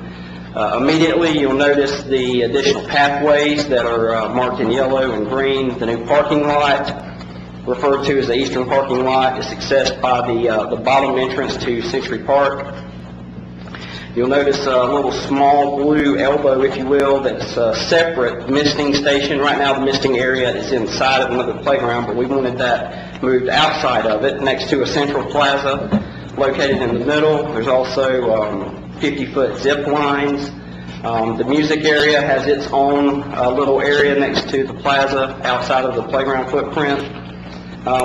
Immediately, you'll notice the additional pathways that are marked in yellow and green. The new parking lot, referred to as the eastern parking lot, is accessed by the bottom entrance to Century Park. You'll notice a little small blue elbow, if you will, that's a separate misting station. Right now, the misting area is inside of another playground, but we wanted that moved outside of it, next to a central plaza located in the middle. There's also 50-foot zip lines. The music area has its own little area next to the plaza outside of the playground footprint.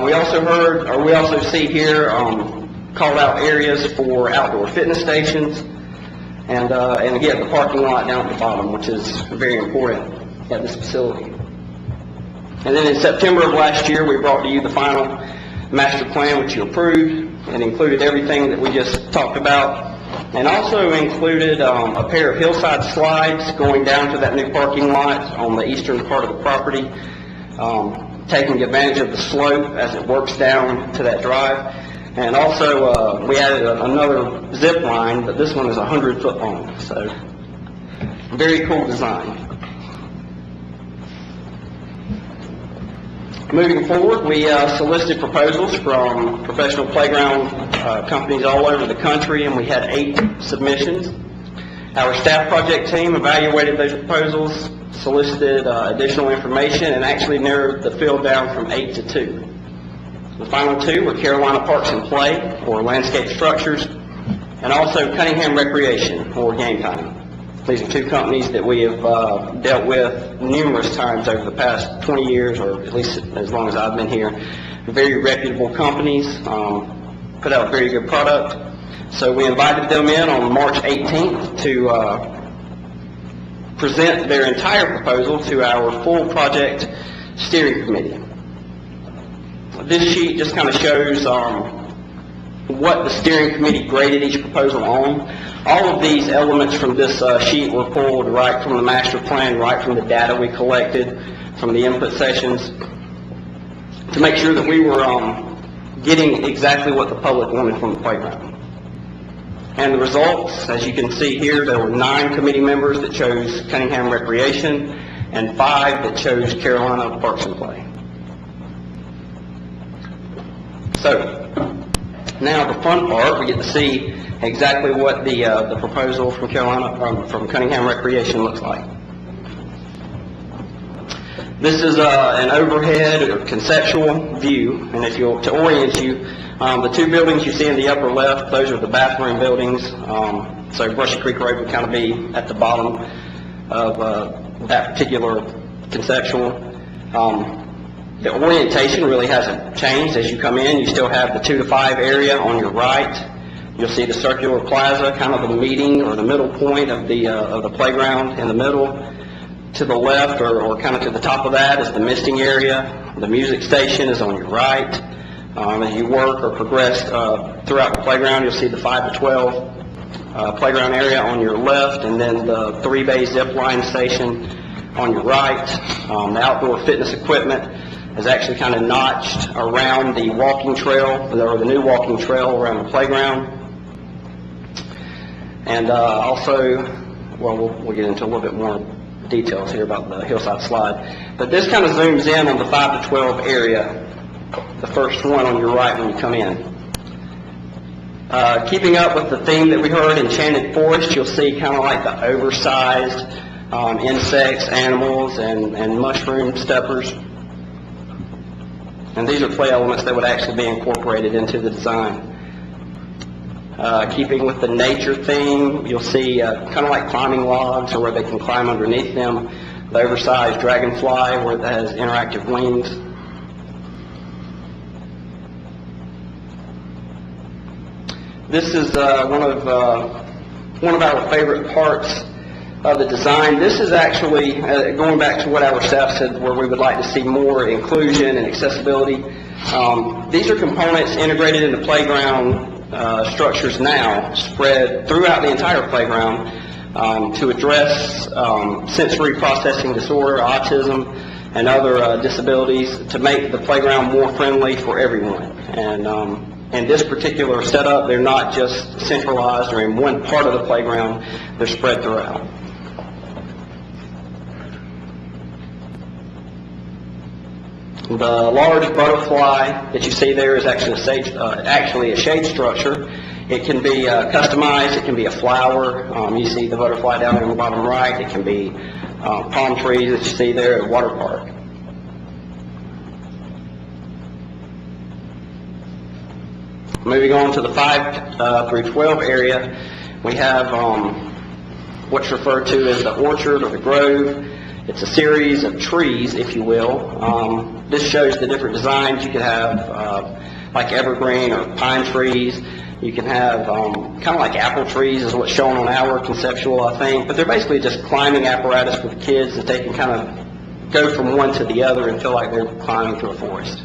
We also see here called out areas for outdoor fitness stations, and again, the parking lot down at the bottom, which is very important at this facility. And then in September of last year, we brought to you the final master plan, which you approved, and included everything that we just talked about, and also included a pair of hillside slides going down to that new parking lot on the eastern part of the property, taking advantage of the slope as it works down to that drive. And also, we added another zip line, but this one is 100-foot long, so very cool design. Moving forward, we solicited proposals from professional playground companies all over the country, and we had 8 submissions. Our staff project team evaluated those proposals, solicited additional information, and actually narrowed the field down from 8 to 2. The final 2 were Carolina Parks and Play, or landscape structures, and also Cunningham Recreation, or game time. These are 2 companies that we have dealt with numerous times over the past 20 years, or at least as long as I've been here. Very reputable companies, put out very good product. So we invited them in on March 18th to present their entire proposal to our full project steering committee. This sheet just kind of shows what the steering committee graded each proposal on. All of these elements from this sheet were pulled right from the master plan, right from the data we collected from the input sessions, to make sure that we were getting exactly what the public wanted from the playground. And the results, as you can see here, there were 9 committee members that chose Cunningham Recreation and 5 that chose Carolina Parks and Play. So, now the fun part, we get to see exactly what the proposal from from Cunningham Recreation looks like. This is an overhead or conceptual view, and to orient you, the 2 buildings you see in the upper left, those are the bathroom buildings. So Brushy Creek Road would kind of be at the bottom of that particular conceptual. The orientation really hasn't changed. As you come in, you still have the 2 to 5 area on your right. You'll see the circular plaza, kind of the meeting or the middle point of the playground in the middle. To the left, or kind of to the top of that, is the misting area. The music station is on your right. As you work or progress throughout the playground, you'll see the 5 to 12 playground area on your left, and then the 3-bay zip line station on your right. The outdoor fitness equipment is actually kind of notched around the walking trail, or the new walking trail around the playground. And also, well, we'll get into a little bit more details here about the hillside slide. But this kind of zooms in on the 5 to 12 area, the first one on your right when you come in. Keeping up with the theme that we heard, Enchanted Forest, you'll see kind of like the oversized insects, animals, and mushroom steppers. And these are play elements that would actually be incorporated into the design. Keeping with the nature theme, you'll see kind of like climbing logs, or where they can climb underneath them. The oversized dragonfly, where it has interactive wings. This is one of our favorite parts of the design. This is actually, going back to what our staff said, where we would like to see more inclusion and accessibility. These are components integrated into playground structures now, spread throughout the entire playground to address sensory processing disorder, autism, and other disabilities, to make the playground more friendly for everyone. And in this particular setup, they're not just centralized or in one part of the playground, they're spread throughout. The large butterfly that you see there is actually a shade structure. It can be customized. It can be a flower. You see the butterfly down there in the bottom right. It can be palm trees that you see there at a water park. Moving on to the 5 through 12 area, we have what's referred to as the orchard or the grove. It's a series of trees, if you will. This shows the different designs. You could have like evergreen or pine trees. You can have kind of like apple trees is what's shown on our conceptual, I think. But they're basically just climbing apparatus for the kids that they can kind of go from one to the other and feel like they're climbing through a forest.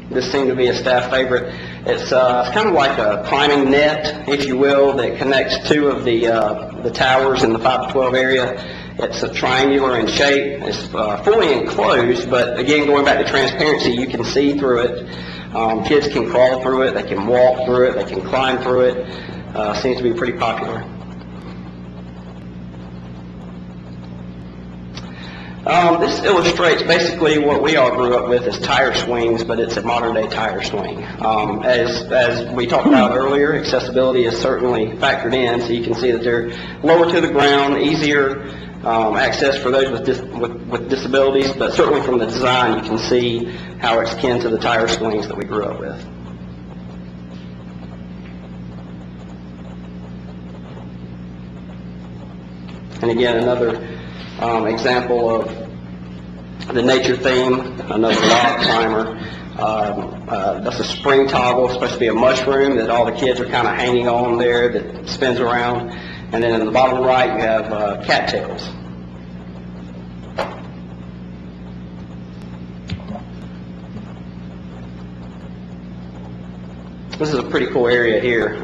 This seemed to be a staff favorite. It's kind of like a climbing net, if you will, that connects two of the towers in the 5 to 12 area. It's a triangular in shape. It's fully enclosed, but again, going back to transparency, you can see through it. Kids can crawl through it. They can walk through it. They can climb through it. Seems to be pretty popular. This illustrates basically what we all grew up with as tire swings, but it's a modern-day tire swing. As we talked about earlier, accessibility is certainly factored in, so you can see that they're lower to the ground, easier access for those with disabilities, but certainly from the design you can see how it's akin to the tire swings that we grew up with. And again, another example of the nature theme, another log climber. That's a spring toggle. It's supposed to be a mushroom that all the kids are kind of hanging on there that spins around. And then in the bottom right, you have cattails. This is a pretty cool area here.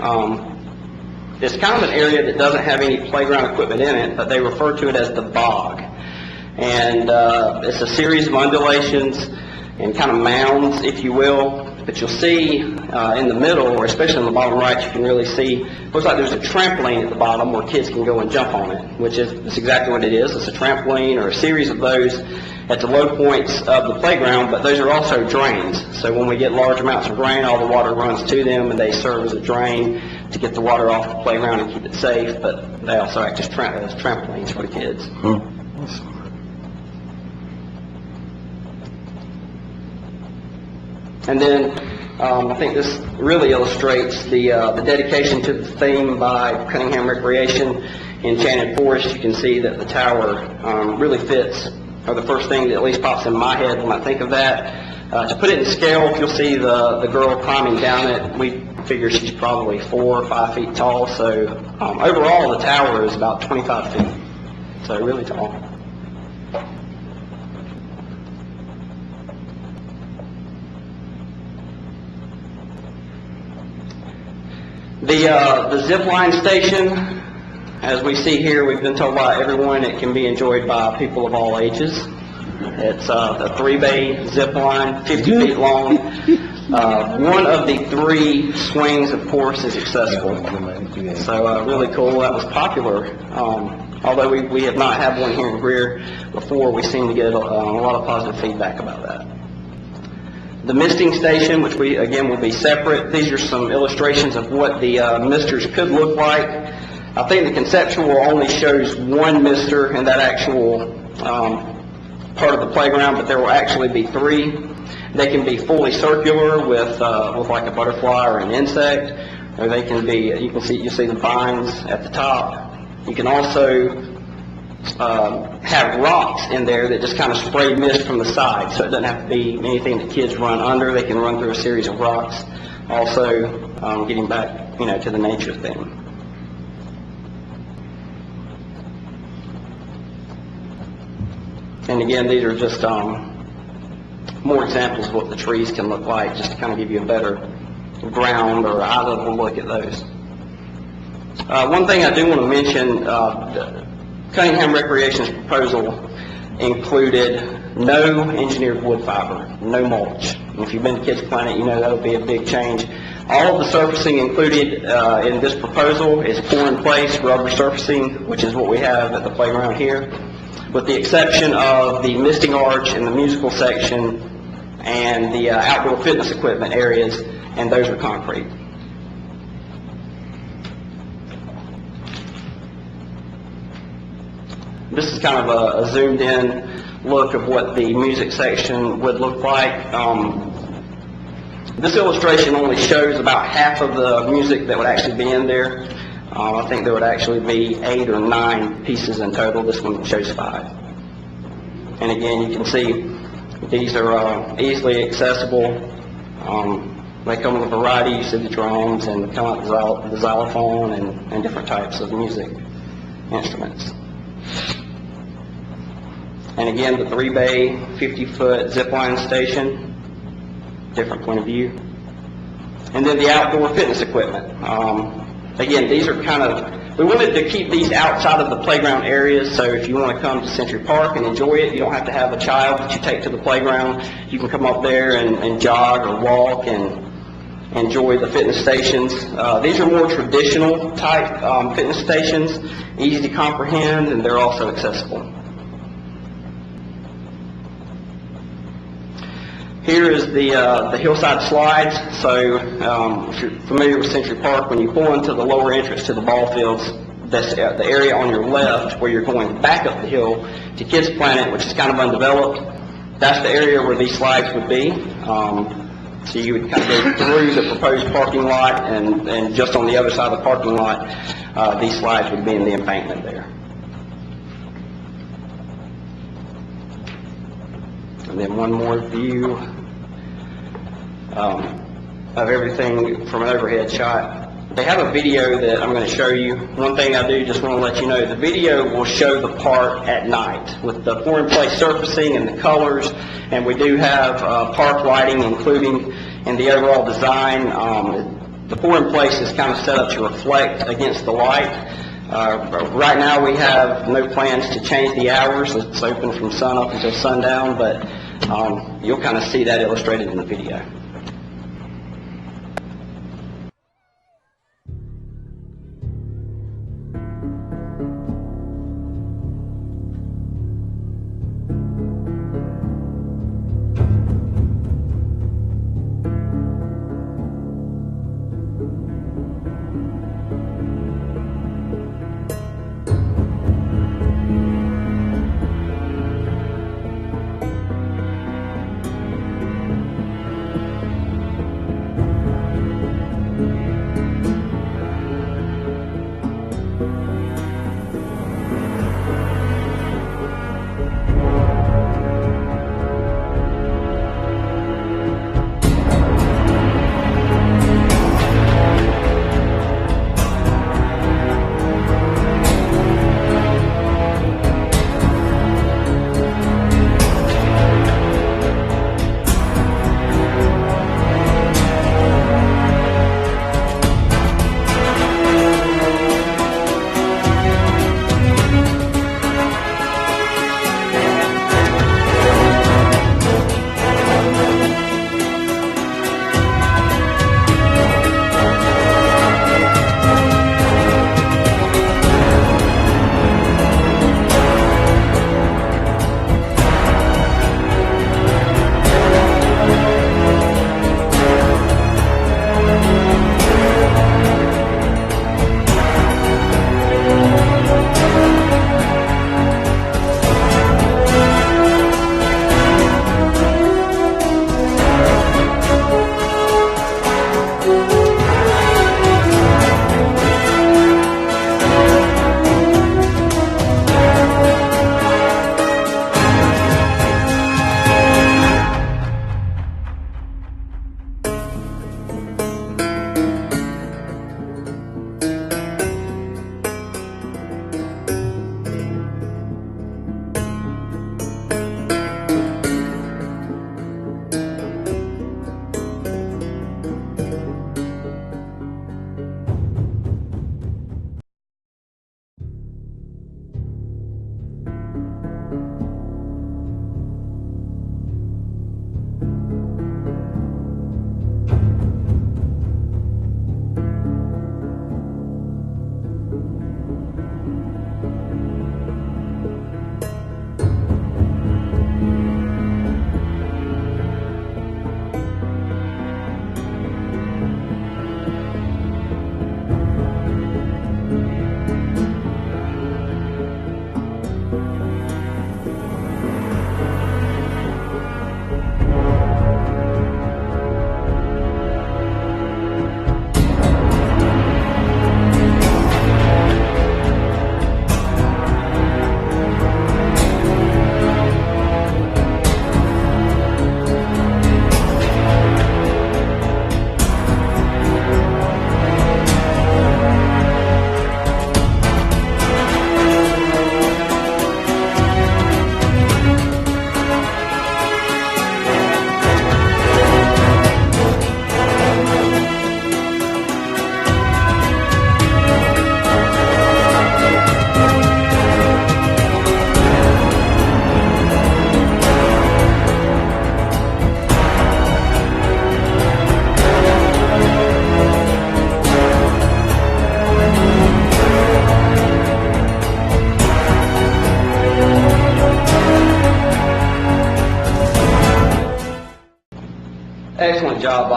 It's kind of an area that doesn't have any playground equipment in it, but they refer to it as the bog. And it's a series of undulations and kind of mounds, if you will. But you'll see in the middle, or especially in the bottom right, you can really see, looks like there's a trampoline at the bottom where kids can go and jump on it, which is that's exactly what it is. It's a trampoline or a series of those at the low points of the playground, but those are also drains. So when we get large amounts of rain, all the water runs to them, and they serve as a drain to get the water off the playground and keep it safe, but they also act as trampolines for the kids. And then I think this really illustrates the dedication to the theme by Cunningham Recreation. Enchanted Forest, you can see that the tower really fits, or the first thing that at least pops in my head when I think of that. To put it in scale, you'll see the girl climbing down it. We figure she's probably 4 or 5 feet tall, so overall the tower is about 25 feet, so really tall. The zip line station, as we see here, we've been told by everyone it can be enjoyed by people of all ages. It's a 3-bay zip line, 50 feet long. One of the 3 swings, of course, is accessible. So really cool. That was popular. Although we have not had one here in Greer before, we seem to get a lot of positive feedback about that. The misting station, which we, again, will be separate. These are some illustrations of what the misters could look like. I think the conceptual only shows one mister in that actual part of the playground, but there will actually be 3. They can be fully circular with like a butterfly or an insect, or they can be, you see the vines at the top. You can also have rocks in there that just kind of spray mist from the side, so it doesn't have to be anything that kids run under. They can run through a series of rocks. Also, getting back, to the nature thing. And again, these are just more examples of what the trees can look like, just to kind of give you a better ground or eye-level look at those. One thing I do want to mention, Cunningham Recreation's proposal included no engineered wood fiber, no mulch. And if you've been to Kids Planet, you know that'll be a big change. All of the surfacing included in this proposal is pour-in-place rubber surfacing, which is what we have at the playground here, with the exception of the misting arch and the musical section and the outdoor fitness equipment areas, and those are concrete. This is kind of a zoomed-in look of what the music section would look like. This illustration only shows about half of the music that would actually be in there. I think there would actually be 8 or 9 pieces in total. This one shows 5. And again, you can see these are easily accessible. They come with a variety. You see the drums and kind of like the xylophone and different types of music instruments. And again, the 3-bay, 50-foot zipline station, different point of view. And then the outdoor fitness equipment. Again, these are we wanted to keep these outside of the playground areas, so if you want to come to Century Park and enjoy it, you don't have to have a child that you take to the playground. You can come up there and jog or walk and enjoy the fitness stations. These are more traditional type fitness stations, easy to comprehend, and they're also accessible. Here is the hillside slides. So if you're familiar with Century Park, when you pull into the lower entrance to the ball fields, that's the area on your left where you're going back up the hill to Kids Planet, which is kind of undeveloped. That's the area where these slides would be. So you would kind of go through the proposed parking lot, and just on the other side of the parking lot, these slides would be in the embankment there. And then one more view of everything from an overhead shot. They have a video that I'm going to show you. One thing I do just want to let you know, the video will show the park at night with the pour-in-place surfacing and the colors, and we do have park lighting including in the overall design. The pour-in-place is kind of set up to reflect against the light. Right now we have no plans to change the hours. It's open from sun up until sundown, but you'll kind of see that illustrated in the video.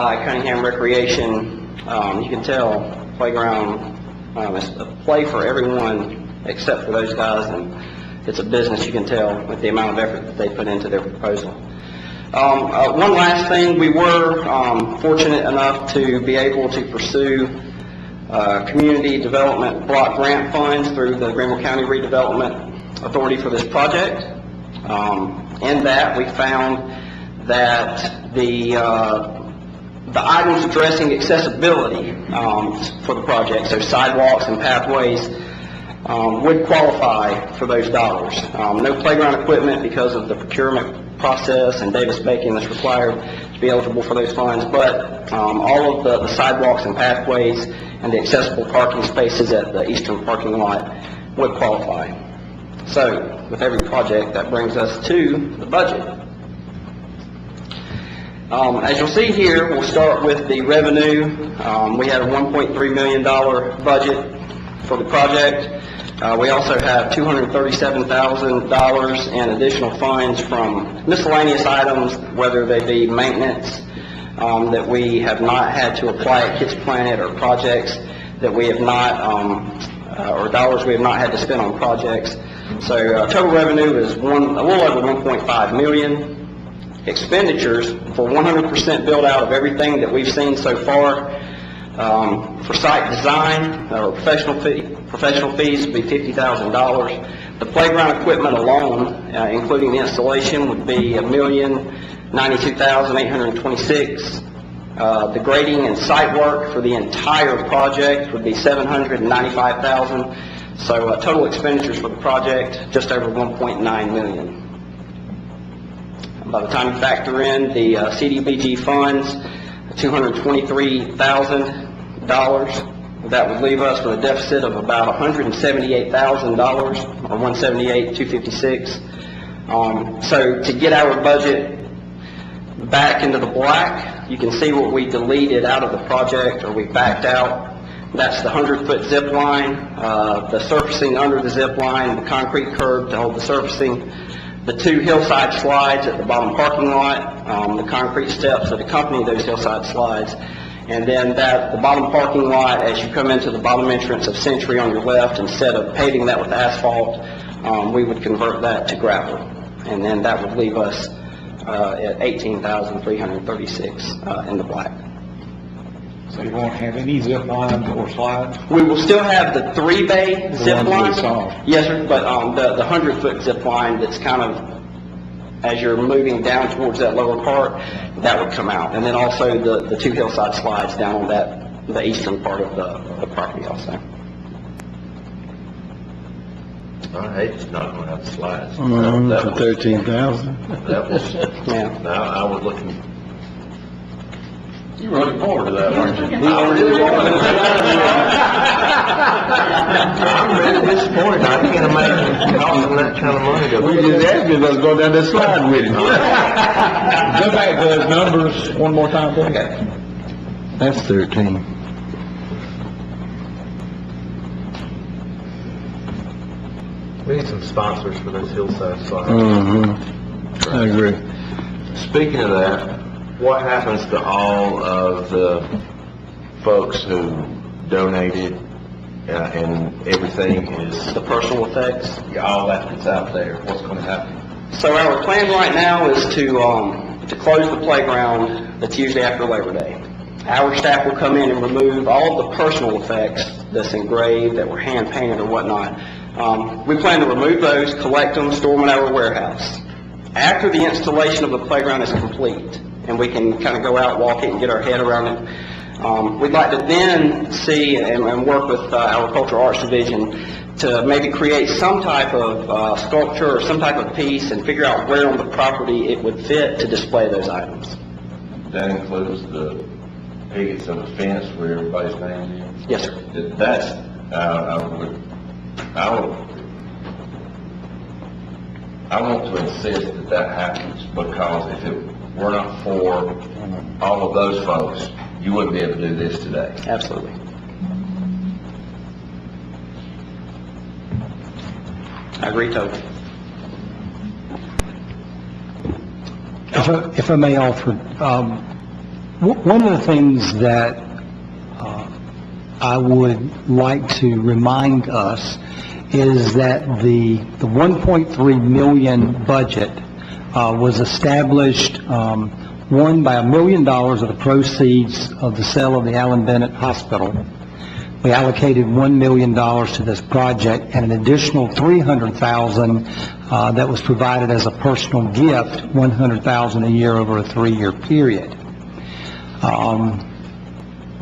by Cunningham Recreation. You can tell playground, it's a play for everyone except for those guys, and it's a business, you can tell, with the amount of effort that they put into their proposal. One last thing, we were fortunate enough to be able to pursue community development block grant funds through the Greenville County Redevelopment Authority for this project. In that, we found that the items addressing accessibility for the project, so sidewalks and pathways, would qualify for those dollars. No playground equipment because of the procurement process and Davis-Bacon that's required to be eligible for those funds, but all of the sidewalks and pathways and the accessible parking spaces at the eastern parking lot would qualify. So, with every project, that brings us to the budget. As you'll see here, we'll start with the revenue. We had a $1.3 million budget for the project. We also have $237,000 in additional funds from miscellaneous items, whether they be maintenance that we have not had to apply at Kids Planet, or projects that we have not, or dollars we have not had to spend on projects. So total revenue is a little over $1.5 million. Expenditures for 100% build out of everything that we've seen so far. For site design or professional fees would be $50,000. The playground equipment alone, including the installation, would be $1,092,826. The grading and site work for the entire project would be $795,000. So total expenditures for the project just over $1.9 million. By the time you factor in the CDBG funds, $223,000, that would leave us with a deficit of about $178,000, or $178,256. So to get our budget back into the black, you can see what we deleted out of the project, or we backed out. That's the 100-foot zip line, the surfacing under the zip line, the concrete curb to hold the surfacing, the 2 hillside slides at the bottom parking lot, the concrete steps that accompany those hillside slides, and then the bottom parking lot, as you come into the bottom entrance of Century on your left, instead of paving that with asphalt, we would convert that to gravel, and then that would leave us at $18,336 in the black. So you won't have any zip lines or slides? We will still have the 3-bay zip ones line. we saw. Yes, sir, but the 100-foot zip line that's kind of, as you're moving down towards that lower part, that would come out. And then also the 2 hillside slides down on the eastern part of the property also. I hate it's not going to have the slides. For That was- 13,000. That was, Yeah. now I was looking. You were looking forward to that, weren't you? I really was. I'm really disappointed. I can't imagine costing that kind of money to. We just asked you to go down that slide with him. Go back to those numbers one more time, please. That's 13. We need some sponsors for those hillside slides. I agree. Speaking of that, what happens to all of the folks who donated and everything is, The personal effects. all that that's out there? What's going to happen? So our plan right now is to close the playground the Tuesday after Labor Day. Our staff will come in and remove all the personal effects that's engraved, that were hand painted or whatnot. We plan to remove those, collect them, store them in our warehouse. After the installation of the playground is complete, and we can kind of go out, walk it, and get our head around it, we'd like to then see and work with our Cultural Arts Division to maybe create some type of sculpture or some type of piece and figure out where on the property it would fit to display those items. That includes the pickets of the fence where everybody's name is? Yes, sir. That's, I want to insist that that happens, because if it were not for all of those folks, you wouldn't be able to do this today. Absolutely. I agree totally. If I may offer, One of the things that I would like to remind us is that the 1.3 million budget was established, one, by $1 million of the proceeds of the sale of the Allen Bennett Hospital. We allocated $1 million to this project, and an additional $300,000 that was provided as a personal gift, $100,000 a year over a 3-year period.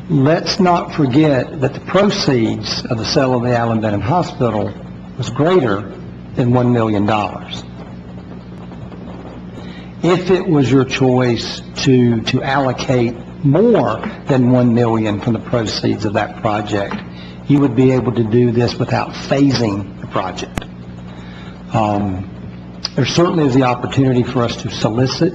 Let's not forget that the proceeds of the sale of the Allen Bennett Hospital was greater than $1 million. If it was your choice to allocate more than $1 million from the proceeds of that project, you would be able to do this without phasing the project. There certainly is the opportunity for us to solicit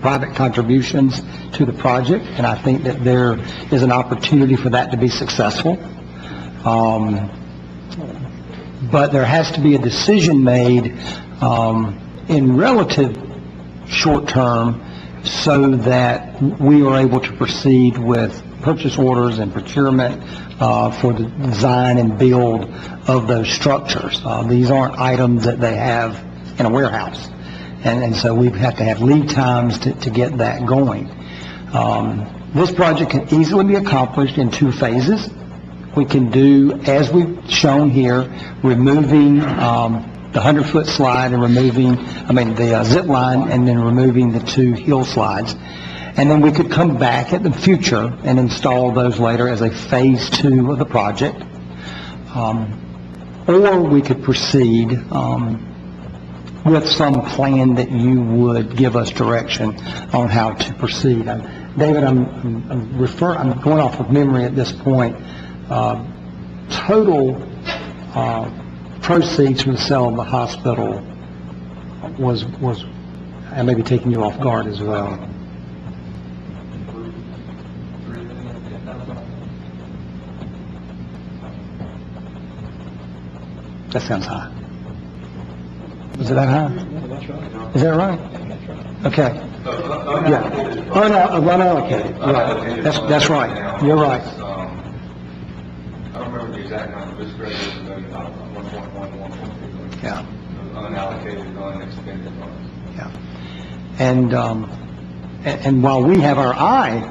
private contributions to the project, and I think that there is an opportunity for that to be successful. But there has to be a decision made in relative short term so that we are able to proceed with purchase orders and procurement for the design and build of those structures. These aren't items that they have in a warehouse. And so we have to have lead times to get that going. This project can easily be accomplished in 2 phases. We can do, as we've shown here, removing the 100-foot slide and the zip line, and then removing the 2 hill slides. And then we could come back at the future and install those later as a phase 2 of the project. Or we could proceed with some plan that you would give us direction on how to proceed. David, I'm going off of memory at this point. Total proceeds from the sale of the hospital was, I may be taking you off guard as well. That sounds high. Is it that high? Is that right? Okay. Yeah. Unallocated. Right. That's right. You're right. I don't remember the exact number, this grade is $1.1 million, 1.2 million. Yeah. Unallocated, unexpended funds. Yeah. And while we have our eye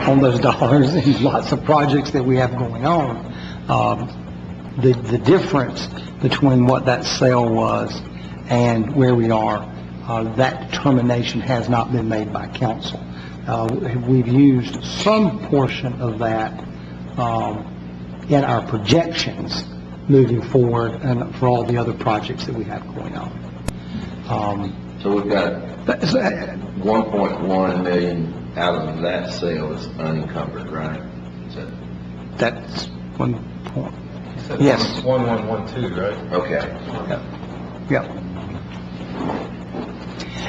on those dollars and lots of projects that we have going on, the difference between what that sale was and where we are, that determination has not been made by council. We've used some portion of that in our projections moving forward and for all the other projects that we have going on. So we've got 1.1 million out of that sale is unencumbered, right? That's 1 point. Yes. 1112, right? Okay. Yeah.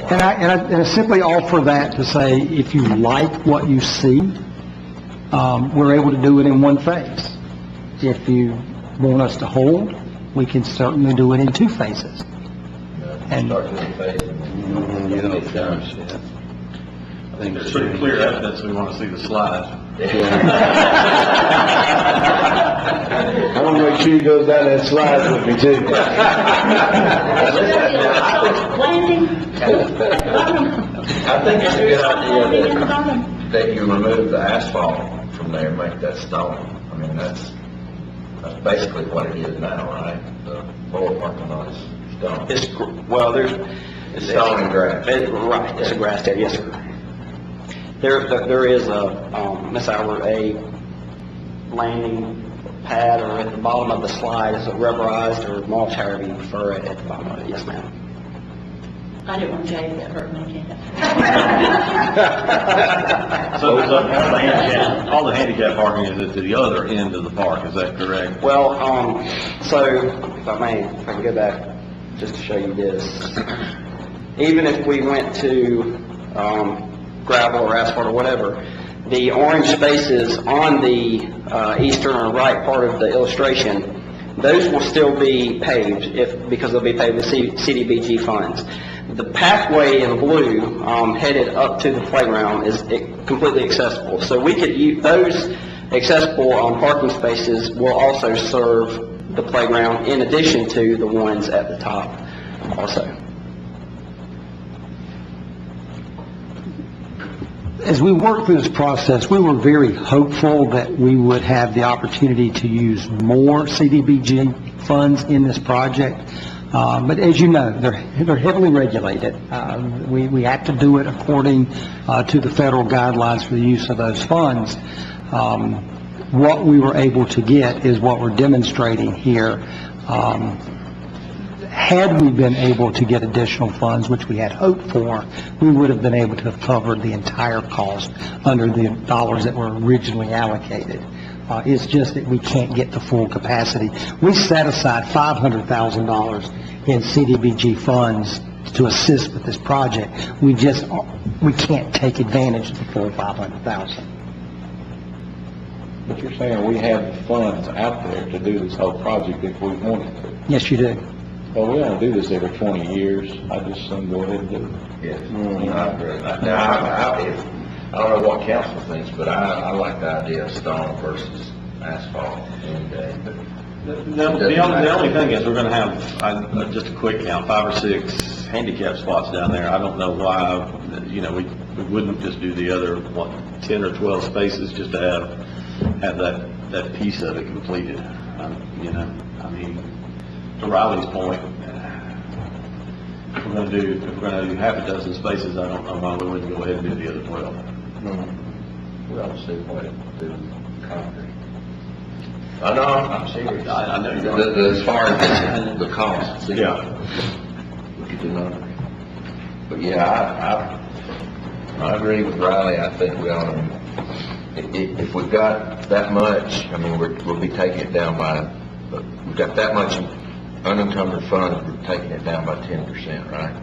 And I simply offer that to say, if you like what you see, we're able to do it in 1 phase. If you want us to hold, we can certainly do it in 2 phases. And Start with the phase and get it done. I think there's pretty clear evidence we want to see the slides. I want to make sure he goes down that slide with me too. I think it's a good idea that you remove the asphalt from there and make that stone. I mean, that's basically what it is now, right? The lower parking lot is stone. It's stone and grass. Right, it's a grass area, yes, sir. There is Miss Albert, a landing pad, or at the bottom of the slide is a rubberized or mulch, however you prefer it, at the bottom of it. Yes, ma'am. I didn't want Jay to get hurt my hand. So all the handicap parking is at the other end of the park, is that correct? Well, so if I can go back just to show you this. Even if we went to gravel or asphalt or whatever, the orange spaces on the eastern or right part of the illustration, those will still be paved because they'll be paved with CDBG funds. The pathway in blue headed up to the playground is completely accessible. So we could use those accessible parking spaces will also serve the playground in addition to the ones at the top also. As we worked through this process, we were very hopeful that we would have the opportunity to use more CDBG funds in this project. But as you know, they're heavily regulated. We have to do it according to the federal guidelines for the use of those funds. What we were able to get is what we're demonstrating here. Had we been able to get additional funds, which we had hoped for, we would have been able to have covered the entire cost under the dollars that were originally allocated. It's just that we can't get the full capacity. We set aside $500,000 in CDBG funds to assist with this project. We can't take advantage of the full $500,000. But you're saying we have the funds out there to do this whole project if we wanted to? Yes, you do. Well, we don't do this every 20 years. I just say go ahead and do it. Yes, I agree. I don't know what council thinks, but I like the idea of stone versus asphalt any day. The only thing is we're going to have, just a quick count, 5 or 6 handicap spots down there. I don't know why, we wouldn't just do the other, 10 or 12 spaces just to have that piece of it completed. To Riley's point, if we're going to do half a dozen spaces, I don't know why we wouldn't go ahead and do the other 12. We ought to see what it do concrete. I know, I'm serious. I know you're right. As far as the cost. Yeah. We could do nothing. But yeah, I agree with Riley. I think we ought to, if we've got that much, we'll be taking it down by, we've got that much unencumbered funds, we're taking it down by 10%, right?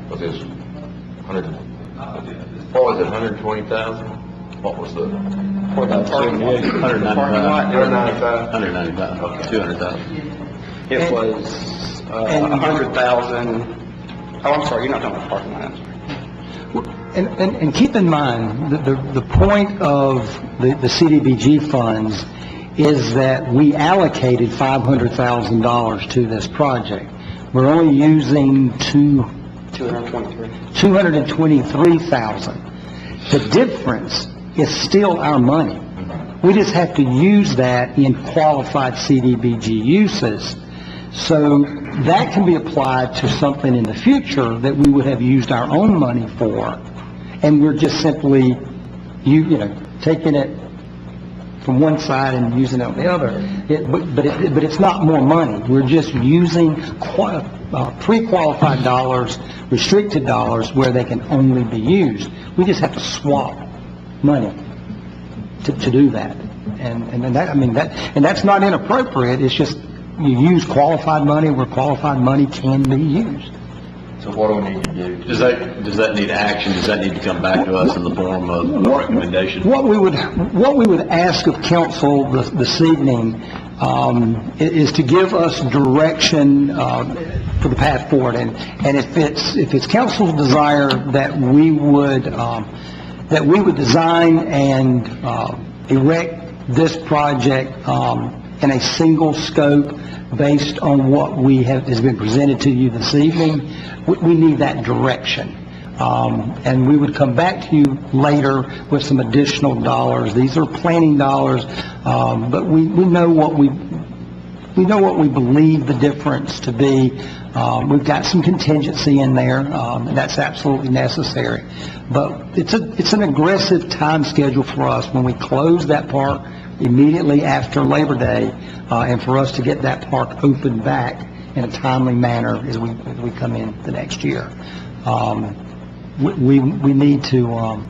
Because it's 100, what was it, 120,000? What was the? For the parking lot? 195. 195, okay, 200,000. It was 100,000. Oh, I'm sorry, you're not talking about parking lot. And keep in mind, the point of the CDBG funds is that we allocated $500,000 to this project. We're only using 223,000. The difference is still our money. We just have to use that in qualified CDBG uses. So that can be applied to something in the future that we would have used our own money for, and we're just simply, taking it from one side and using it on the other. But it's not more money. We're just using pre-qualified dollars, restricted dollars, where they can only be used. We just have to swap money to do that. And that's not inappropriate. It's just you use qualified money where qualified money can be used. So what do we need to do? Does that need action? Does that need to come back to us in the form of a recommendation? What we would ask of council this evening is to give us direction for the path forward, and if it's council's desire that we would design and erect this project in a single scope based on what has been presented to you this evening, we need that direction. And we would come back to you later with some additional dollars. These are planning dollars, but we know what we believe the difference to be. We've got some contingency in there, and that's absolutely necessary. But it's an aggressive time schedule for us when we close that park immediately after Labor Day, and for us to get that park opened back in a timely manner as we come in the next year. We need to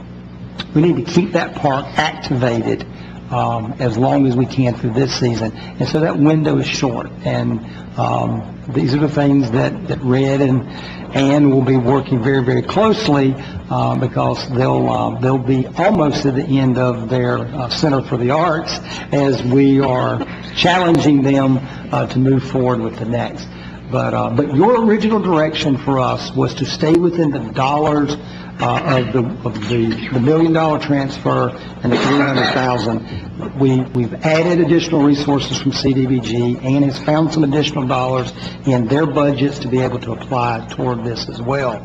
keep that park activated as long as we can through this season, and so that window is short. And these are the things that Red and Ann will be working very, very closely because they'll be almost at the end of their Center for the Arts as we are challenging them to move forward with the next. But your original direction for us was to stay within the dollars of the $1 million transfer and the 300,000. We've added additional resources from CDBG and has found some additional dollars in their budgets to be able to apply toward this as well.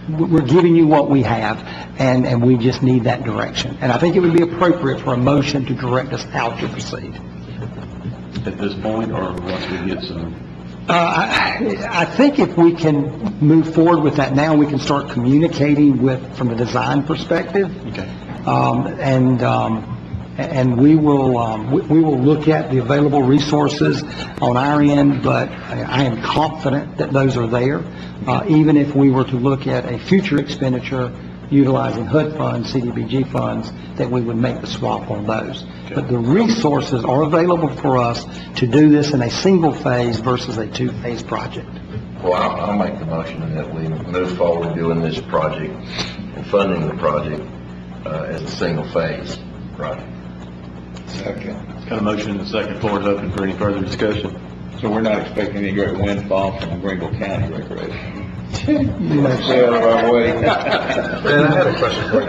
We're giving you what we have, and we just need that direction. And I think it would be appropriate for a motion to direct us how to proceed. At this point, or once we get some? I think if we can move forward with that now, we can start communicating from a design perspective. Okay. And we will look at the available resources on our end, but I am confident that those are there. Even if we were to look at a future expenditure utilizing HUD funds, CDBG funds, that we would make the swap on those. Okay. But the resources are available for us to do this in a single phase versus a two-phase project. Well, I'll make the motion that we move forward doing this project and funding the project as a single phase project. Second. Got a motion and a second. Floor is open for any further discussion. So we're not expecting any great windfall from Greenville County Recreation? Yes. Stay out of our way. And I had a question for you,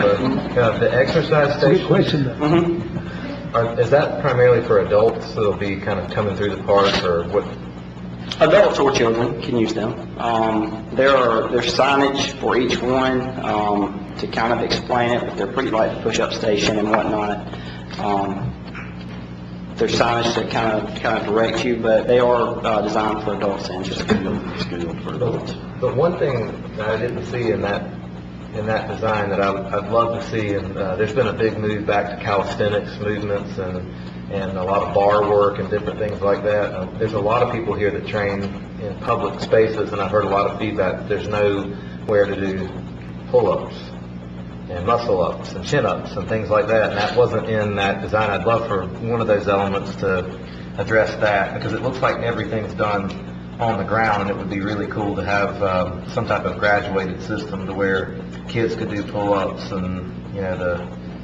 the exercise station. Good question, though. Is that primarily for adults, so they'll be kind of coming through the park, or what? Adults or children can use them. There's signage for each one to kind of explain it, but they're pretty like the push-up station and whatnot. There's signage that kind of direct you, but they are designed for adults and just Scheduled for adults. But one thing that I didn't see in that design that I'd love to see, and there's been a big move back to calisthenics movements and a lot of bar work and different things like that. There's a lot of people here that train in public spaces, and I've heard a lot of feedback that there's nowhere to do pull-ups and muscle-ups and chin-ups and things like that, and that wasn't in that design. I'd love for one of those elements to address that, because it looks like everything's done on the ground, and it would be really cool to have some type of graduated system to where kids could do pull-ups and,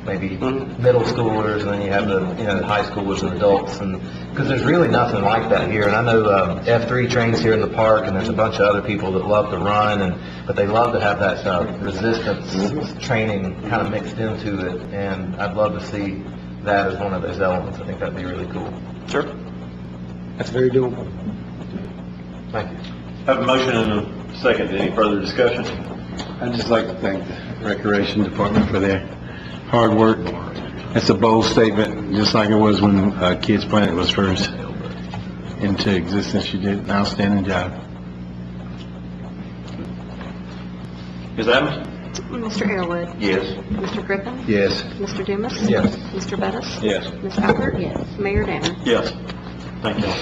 maybe middle schoolers, and then you have the high schoolers and adults, and because there's really nothing like that here. And I know F3 trains here in the park, and there's a bunch of other people that love to run, but they love to have that resistance training kind of mixed into it, and I'd love to see that as one of those elements. I think that'd be really cool. Sure. That's very doable. Thank you. Have a motion and a second. Any further discussion? I'd just like to thank the Recreation Department for their hard work. It's a bold statement, just like it was when Kids Planet was first into existence. You did an outstanding job. Ms. Adams? Mr. Airwood? Yes. Mr. Griffin? Yes. Mr. Dumas? Yes. Mr. Bettis? Yes. Ms. Albert? Yes. Mayor Danner? Yes. Thank you.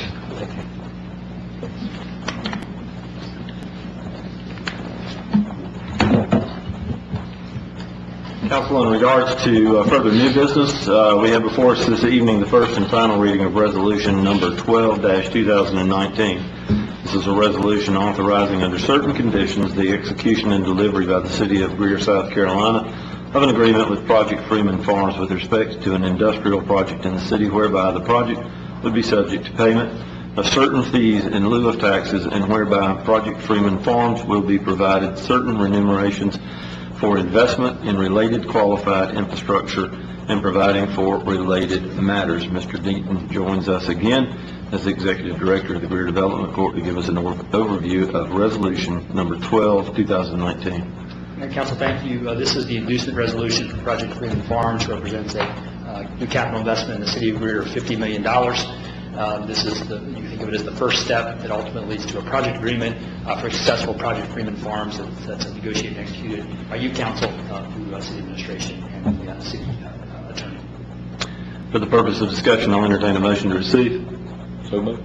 Council, in regards to further new business, we have before us this evening the first and final reading of resolution number 12-2019. This is a resolution authorizing under certain conditions the execution and delivery by the city of Greer, South Carolina of an agreement with Project Freeman Farms with respect to an industrial project in the city whereby the project would be subject to payment of certain fees in lieu of taxes, and whereby Project Freeman Farms will be provided certain remunerations for investment in related qualified infrastructure and providing for related matters. Mr. Deaton joins us again as the Executive Director of the Greer Development Corp. to give us an overview of Resolution Number 12, 2019. Mayor Council, thank you. This is the inducement resolution for Project Freeman Farms. Represents a new capital investment in the city of Greer of $50 million. This is you can think of it as the first step that ultimately leads to a project agreement for a successful Project Freeman Farms that's negotiated and executed by you, Council, through City Administration and the City Attorney. For the purpose of discussion, I'll entertain a motion to receive. So moved.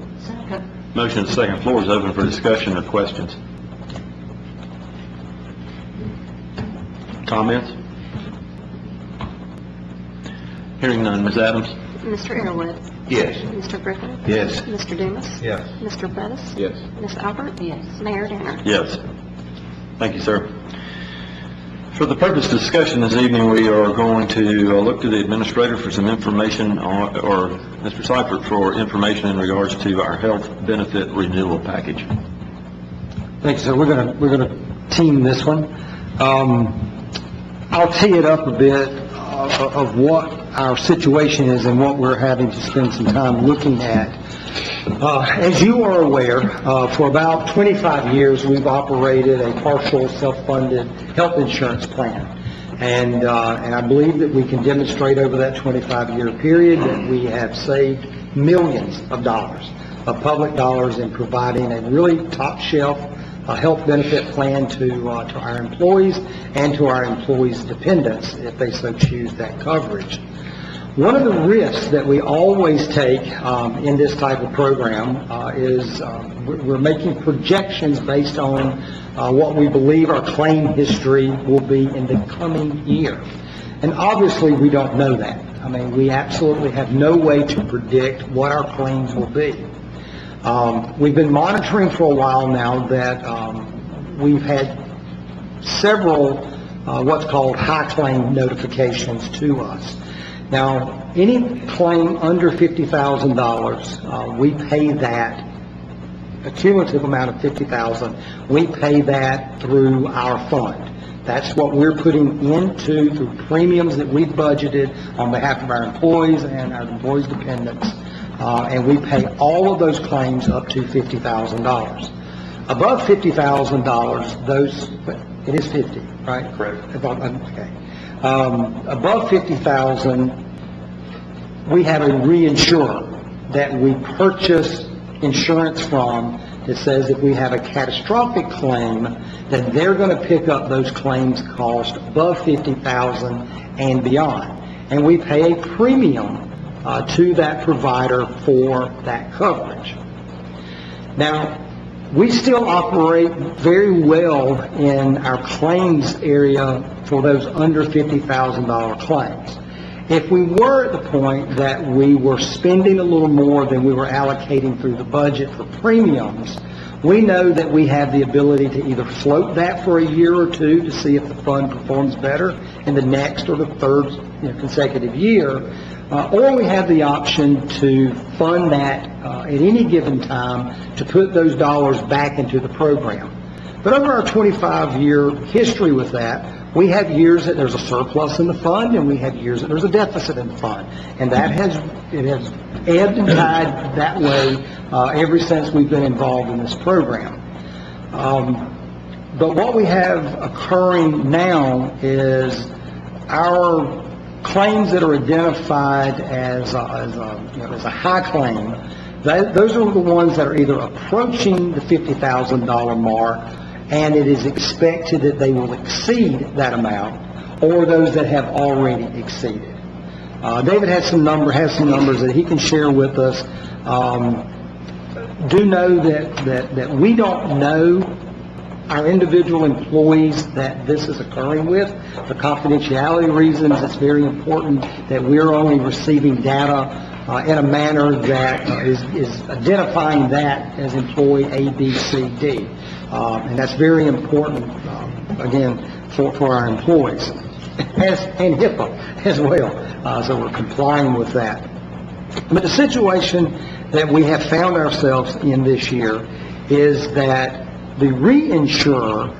Motion and second. Floor is open for discussion or questions. Comments? Hearing none. Ms. Adams? Mr. Airwood? Yes. Mr. Griffin? Yes. Mr. Dumas? Yes. Mr. Bettis? Yes. Ms. Albert? Yes. Mayor Danner? Yes. Thank you, sir. For the purpose of discussion this evening, we are going to look to the administrator for some information or Mr. Seifert for information in regards to our health benefit renewal package. Thanks, sir. We're gonna team this one. I'll tee it up a bit of what our situation is and what we're having to spend some time looking at. As you are aware, for about 25 years, we've operated a partial self-funded health insurance plan. And I believe that we can demonstrate over that 25-year period that we have saved millions of dollars, of public dollars, in providing a really top-shelf health benefit plan to our employees and to our employees' dependents if they so choose that coverage. One of the risks that we always take in this type of program is we're making projections based on what we believe our claim history will be in the coming year. And obviously we don't know that. I mean, we absolutely have no way to predict what our claims will be. We've been monitoring for a while now that we've had several what's called high claim notifications to us. Now, any claim under $50,000, we pay that, a cumulative amount of $50,000, we pay that through our fund. That's what we're putting into through premiums that we've budgeted on behalf of our employees and our employees' dependents. And we pay all of those claims up to $50,000. Above $50,000, it is 50, right? Correct. Okay. Above $50,000, we have a reinsurer that we purchase insurance from that says if we have a catastrophic claim, that they're going to pick up those claims costs above $50,000 and beyond. And we pay a premium to that provider for that coverage. Now, we still operate very well in our claims area for those under $50,000 claims. If we were at the point that we were spending a little more than we were allocating through the budget for premiums, we know that we have the ability to either float that for a year or two to see if the fund performs better in the next or the third consecutive year, or we have the option to fund that at any given time to put those dollars back into the program. But over our 25-year history with that, we have years that there's a surplus in the fund, and we have years that there's a deficit in the fund. And it has ebbed and died that way ever since we've been involved in this program. But what we have occurring now is our claims that are identified as a high claim, those are the ones that are either approaching the $50,000 mark, and it is expected that they will exceed that amount, or those that have already exceeded. David has some numbers that he can share with us. Do know that we don't know our individual employees that this is occurring with. For confidentiality reasons, it's very important that we're only receiving data in a manner that is identifying that as employee A, B, C, D. And that's very important, again, for our employees, and HIPAA as well. So we're complying with that. But the situation that we have found ourselves in this year is that the reinsurer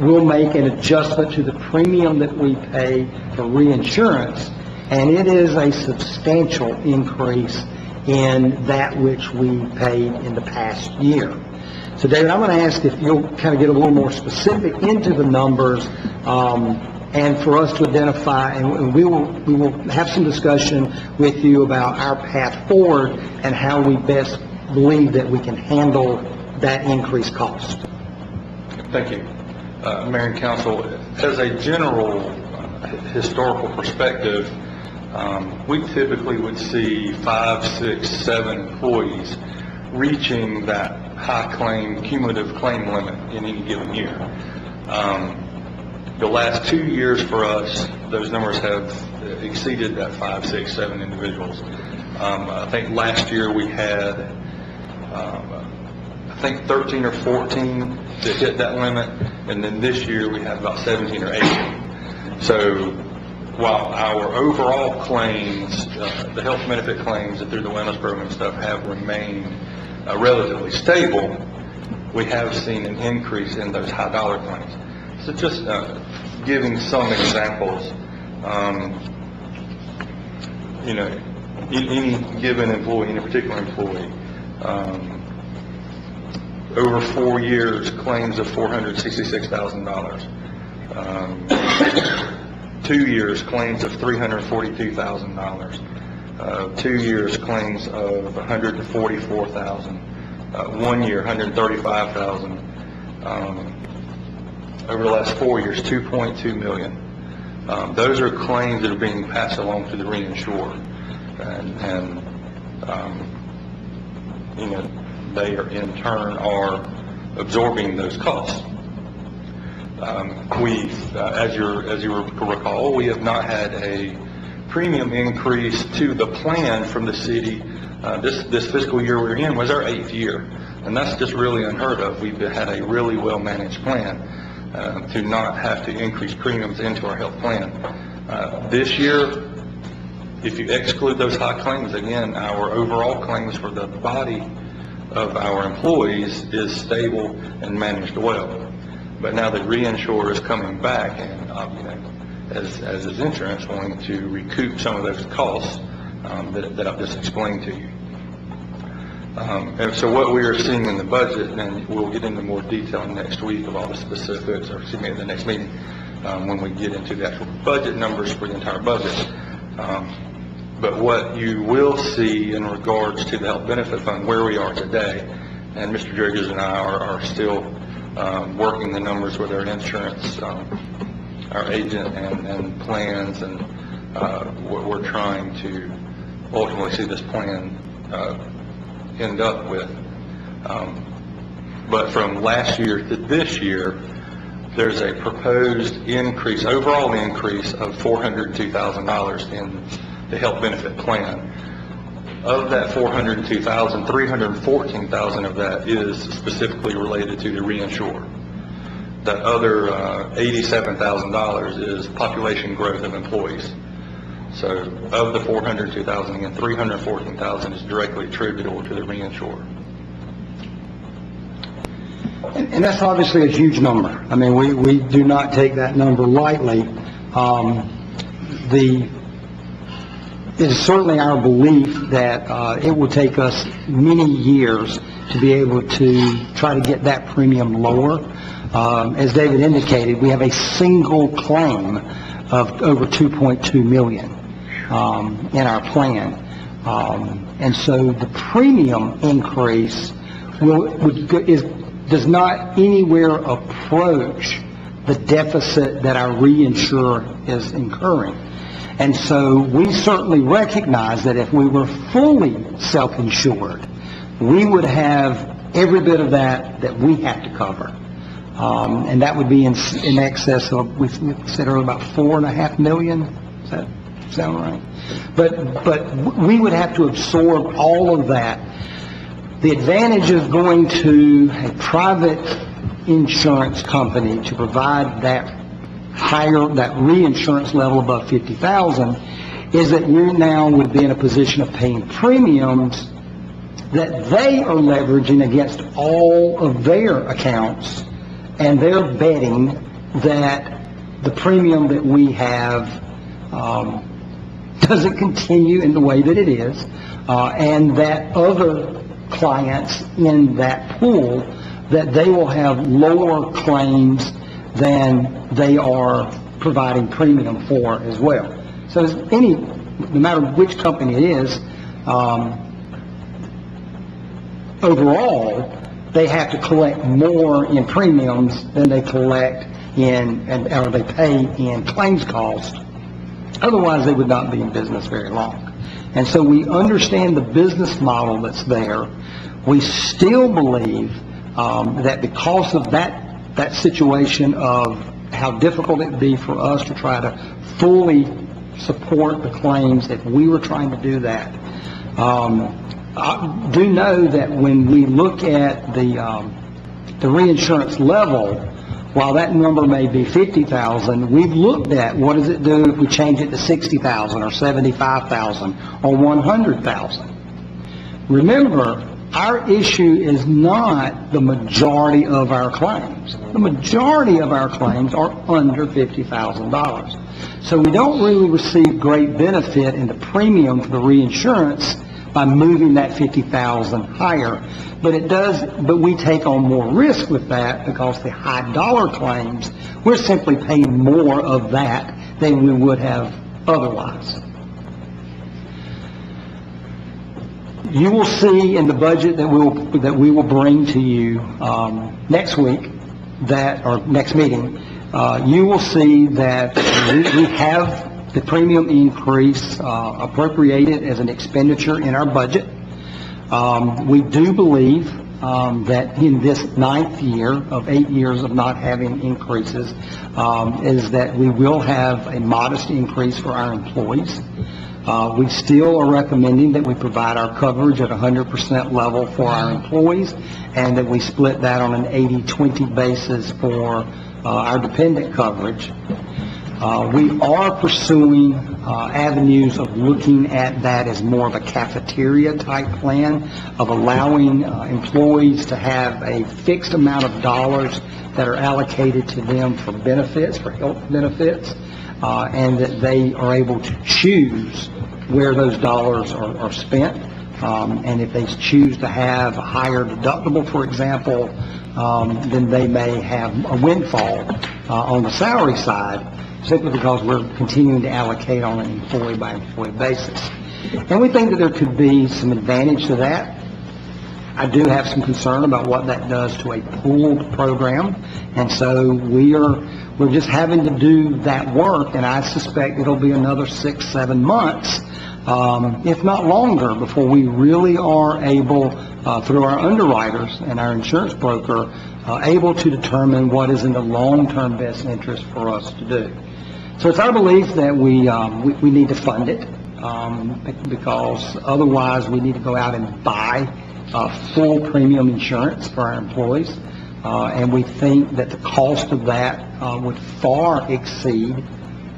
will make an adjustment to the premium that we pay for reinsurance, and it is a substantial increase in that which we paid in the past year. So, David, I'm going to ask if you'll kind of get a little more specific into the numbers, and for us to identify, and we will have some discussion with you about our path forward and how we best believe that we can handle that increased cost. Thank you. Mayor and Council, as a general historical perspective, we typically would see 5, 6, 7 employees reaching that high claim, cumulative claim limit in any given year. The last 2 years for us, those numbers have exceeded that 5, 6, 7 individuals. I think last year we had, 13 or 14 to hit that limit, and then this year we have about 17 or 18. So while our overall claims, the health benefit claims through the wellness program and stuff have remained relatively stable, we have seen an increase in those high dollar claims. So just giving some examples, any given employee, any particular employee, over 4 years, claims of $466,000. 2 years, claims of $342,000. 2 years, claims of $144,000. 1 year, $135,000. Over the last 4 years, $2.2 million. Those are claims that are being passed along to the reinsurer, and they are in turn are absorbing those costs. As you recall, we have not had a premium increase to the plan from the city. This fiscal year we're in was our 8th year, and that's just really unheard of. We've had a really well-managed plan to not have to increase premiums into our health plan. This year, if you exclude those high claims, again, our overall claims for the body of our employees is stable and managed well. But now the reinsurer is coming back, and as is insurance, going to recoup some of those costs that I've just explained to you. And so what we are seeing in the budget, and we'll get into more detail next week of all the specifics, or excuse me, in the next meeting, when we get into the actual budget numbers for the entire budget. But what you will see in regards to the health benefit fund, where we are today, and Mr. Driggers and I are still working the numbers with our insurance, our agent and plans, and we're trying to ultimately see this plan end up with. But from last year to this year, there's a proposed increase, overall increase of $402,000 in the health benefit plan. Of that $402,000, $314,000 of that is specifically related to the reinsurer. That other $87,000 is population growth of employees. So of the $402,000, again, $314,000 is directly attributable to the reinsurer. And that's obviously a huge number. I mean, we do not take that number lightly. It is certainly our belief that it will take us many years to be able to try to get that premium lower. As David indicated, we have a single claim of over $2.2 million in our plan. And so the premium increase does not anywhere approach the deficit that our reinsurer is incurring. And so we certainly recognize that if we were fully self-insured, we would have every bit of that we have to cover. And that would be in excess of, we said earlier, about $4.5 million. Does that sound right? But we would have to absorb all of that. The advantage of going to a private insurance company to provide that reinsurance level above $50,000 is that you now would be in a position of paying premiums that they are leveraging against all of their accounts, and they're betting that the premium that we have doesn't continue in the way that it is, and that other clients in that pool, that they will have lower claims than they are providing premium for as well. So no matter which company it is, overall, they have to collect more in premiums than they collect or they pay in claims costs. Otherwise, they would not be in business very long. And so we understand the business model that's there. We still believe that because of that situation of how difficult it would be for us to try to fully support the claims if we were trying to do that. I do know that when we look at the the reinsurance level, while that number may be 50,000, we've looked at what does it do if we change it to 60,000 or 75,000 or 100,000. Remember, our issue is not the majority of our claims. The majority of our claims are under $50,000. So we don't really receive great benefit in the premium for the reinsurance by moving that 50,000 higher. But we take on more risk with that because the high dollar claims, we're simply paying more of that than we would have otherwise. You will see in the budget that we will bring to you next week, or next meeting, you will see that we have the premium increase appropriated as an expenditure in our budget. We do believe that in this 9th year of 8 years of not having increases, is that we will have a modest increase for our employees. We still are recommending that we provide our coverage at 100% level for our employees, and that we split that on an 80-20 basis for our dependent coverage. We are pursuing avenues of looking at that as more of a cafeteria type plan, of allowing employees to have a fixed amount of dollars that are allocated to them for benefits, for health benefits, and that they are able to choose where those dollars are spent. And if they choose to have a higher deductible, for example, then they may have a windfall on the salary side, simply because we're continuing to allocate on an employee-by-employee basis. And we think that there could be some advantage to that. I do have some concern about what that does to a pooled program, and so we're just having to do that work, and I suspect it'll be another 6-7 months, if not longer, before we really are able, through our underwriters and our insurance broker, able to determine what is in the long-term best interest for us to do. So it's our belief that we need to fund it, because otherwise we need to go out and buy full premium insurance for our employees, and we think that the cost of that would far exceed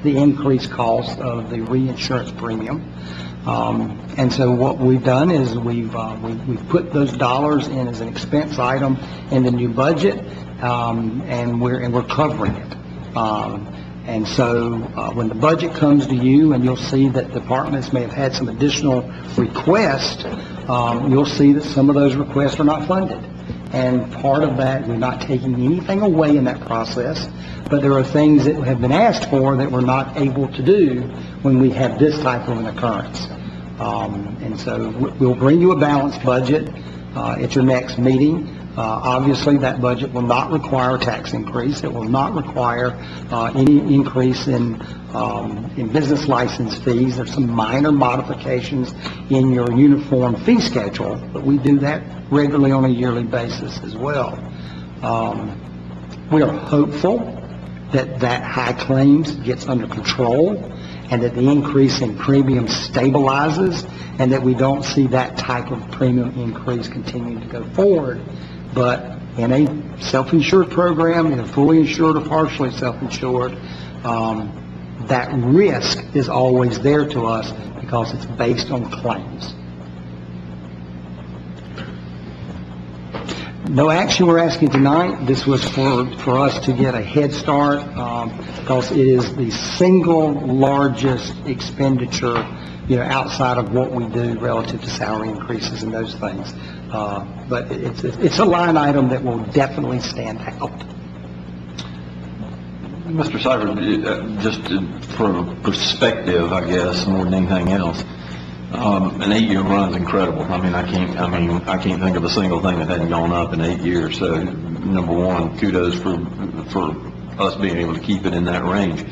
the increased cost of the reinsurance premium. And so what we've done is we've put those dollars in as an expense item in the new budget, and we're covering it. And so when the budget comes to you, and you'll see that departments may have had some additional requests, you'll see that some of those requests are not funded. And part of that, we're not taking anything away in that process, but there are things that have been asked for that we're not able to do when we have this type of an occurrence. And so we'll bring you a balanced budget at your next meeting. Obviously, that budget will not require a tax increase. It will not require any increase in business license fees. There's some minor modifications in your uniform fee schedule, but we do that regularly on a yearly basis as well. We are hopeful that high claims gets under control, and that the increase in premium stabilizes, and that we don't see that type of premium increase continuing to go forward. But in a self-insured program, either fully insured or partially self-insured, that risk is always there to us because it's based on claims. No action we're asking tonight. This was for us to get a head start, because it is the single largest expenditure, outside of what we do relative to salary increases and those things. But it's a line item that will definitely stand out. Mr. Seifert, just for perspective, I guess, more than anything else, an 8-year run is incredible. I can't think of a single thing that hadn't gone up in 8 years. So, number one, kudos for us being able to keep it in that range.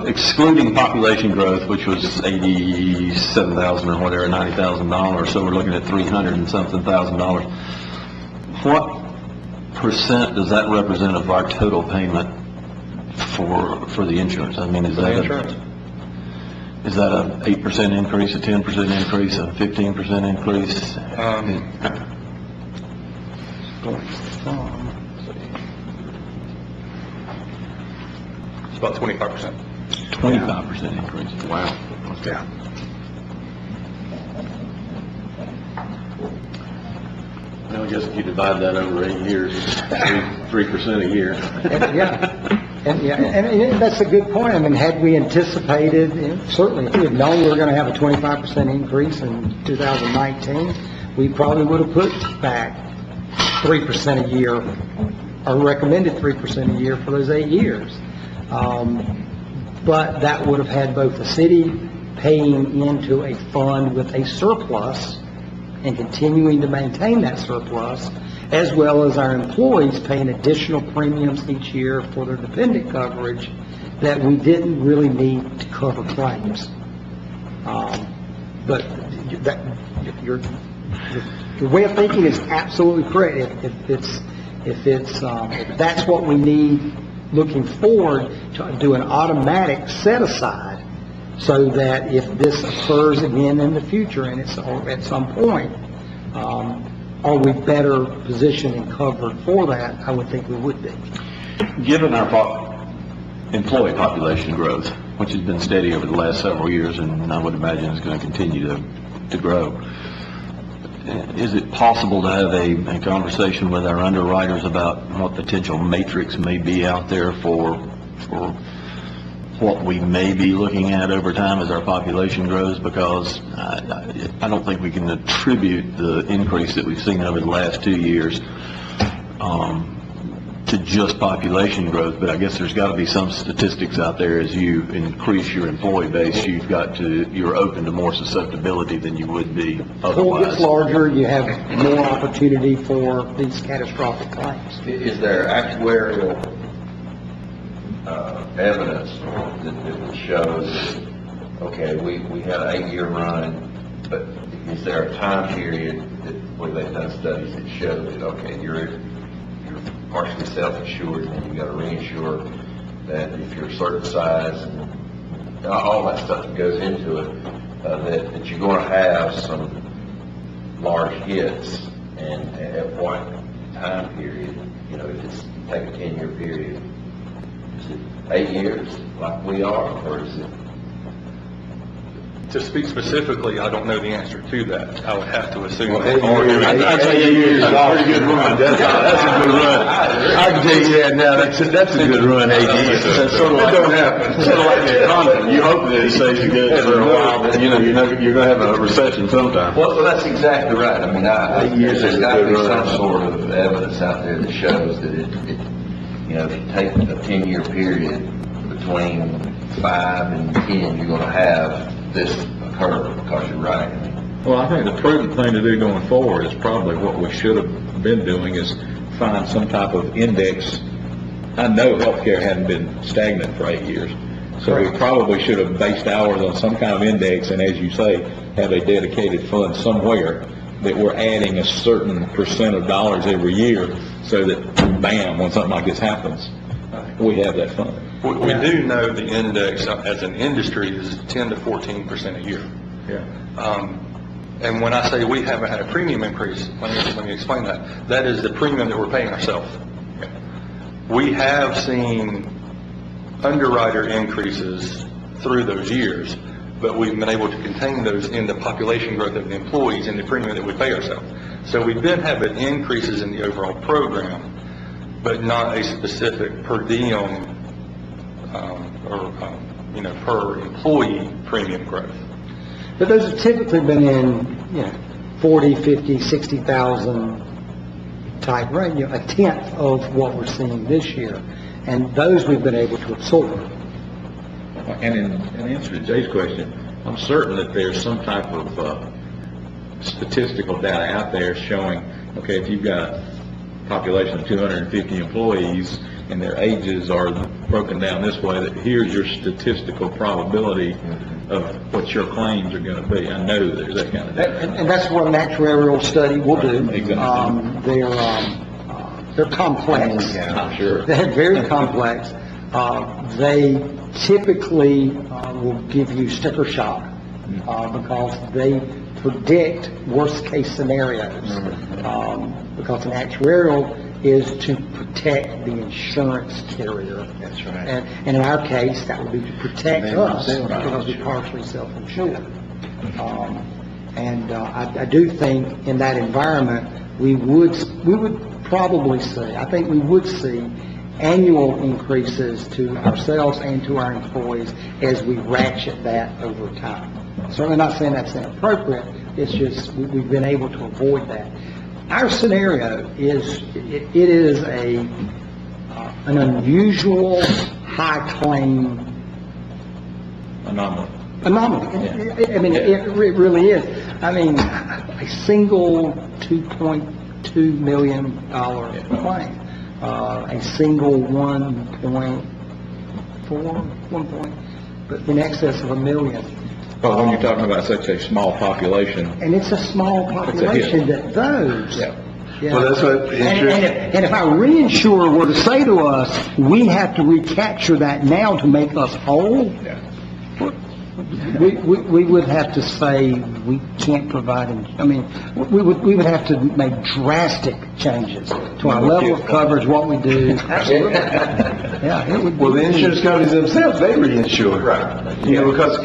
Excluding population growth, which was 87,000 or whatever, $90,000, so we're looking at $300 and something thousand. What percent does that represent of our total payment for the insurance? Is that an 8% increase, a 10% increase, a 15% increase? going from, It's about 25%. 25% increase. Wow. yeah. Well, I guess if you divide that over 8 years, it's 3% a year. And that's a good point. I mean, had we anticipated, certainly if we had known we were going to have a 25% increase in 2019, we probably would have put back 3% a year, or recommended 3% a year for those 8 years. But that would have had both the city paying into a fund with a surplus and continuing to maintain that surplus, as well as our employees paying additional premiums each year for their dependent coverage that we didn't really need to cover claims. But your way of thinking is absolutely correct. If that's what we need looking forward, to do an automatic set aside, so that if this occurs again in the future and it's at some point, are we better positioned and covered for that? I would think we would be. Given our employee population growth, which has been steady over the last several years, and I would imagine is going to continue to grow, is it possible to have a conversation with our underwriters about what potential matrix may be out there for what we may be looking at over time as our population grows? Because I don't think we can attribute the increase that we've seen over the last 2 years to just population growth, but I guess there's got to be some statistics out there. As you increase your employee base, you're open to more susceptibility than you would be otherwise. Pool gets larger, you have more opportunity for these catastrophic claims. Is there actuarial evidence that would show that, okay, we had an 8-year run, but is there a time period where they've done studies that show that, okay, you're partially self-insured and you've got to reinsure, that if you're a certain size and all that stuff that goes into it, that you're going to have some large hits, and at what time period, if it's take a 10-year period, is it 8 years like we are, or is it? To speak specifically, I don't know the answer to that. I would have to assume. I'd say 8 years is a pretty good run. That's a good run. I can tell you that now. That's a good run, 8 years. That don't happen. Sort of like the economy. You hope that it stays good for a while, but you're going to have a recession sometime. Well, that's exactly right. I mean, 8 years, there's got to be some sort of evidence out there that shows that if you take a 10-year period between 5 and 10, you're going to have this occur, because you're right. Well, I think the prudent thing to do going forward is probably what we should have been doing, is find some type of index. I know healthcare hadn't been stagnant for 8 years, so we probably should have based ours on some kind of index, and as you say, have a dedicated fund somewhere that we're adding a certain percent of dollars every year, so that bam, when something like this happens, we have that fund. We do know the index as an industry is 10 to 14% a year. Yeah. And when I say we haven't had a premium increase, let me explain that. That is the premium that we're paying ourselves. We have seen underwriter increases through those years, but we've been able to contain those in the population growth of the employees and the premium that we pay ourselves. So we've been having increases in the overall program, but not a specific per diem per employee premium growth. But those have typically been in, 40, 50, 60,000 type range, a tenth of what we're seeing this year. And those we've been able to absorb. And in answer to Jay's question, I'm certain that there's some type of statistical data out there showing, okay, if you've got a population of 250 employees and their ages are broken down this way, that here's your statistical probability of what your claims are going to be. I know there's that kind of data. And that's what an actuarial study will do. Exactly. They're complex. I'm sure. They're very complex. They typically will give you sticker shock because they predict worst-case scenarios. Because an actuarial is to protect the insurance carrier. That's right. And in our case, that would be to protect us because we're partially self-insured. I do think in that environment, we would probably see, I think we would see annual increases to ourselves and to our employees as we ratchet that over time. Certainly not saying that's inappropriate, it's just we've been able to avoid that. Our scenario is, it is an unusual high claim Anomaly. anomaly. I mean, it really is. I mean, a single $2.2 million claim, a single 1.4, but in excess of $1 million. But when you're talking about such a small population, And it's a small population that those. Yeah. Yeah. Well, that's what And if our reinsurer were to say to us, we have to recapture that now to make us whole, we would have to say we can't provide them. I mean, we would have to make drastic changes to our level of coverage, what we do. Absolutely. Yeah, it would. Well, the insurance companies themselves, they reinsure. Right. You know, because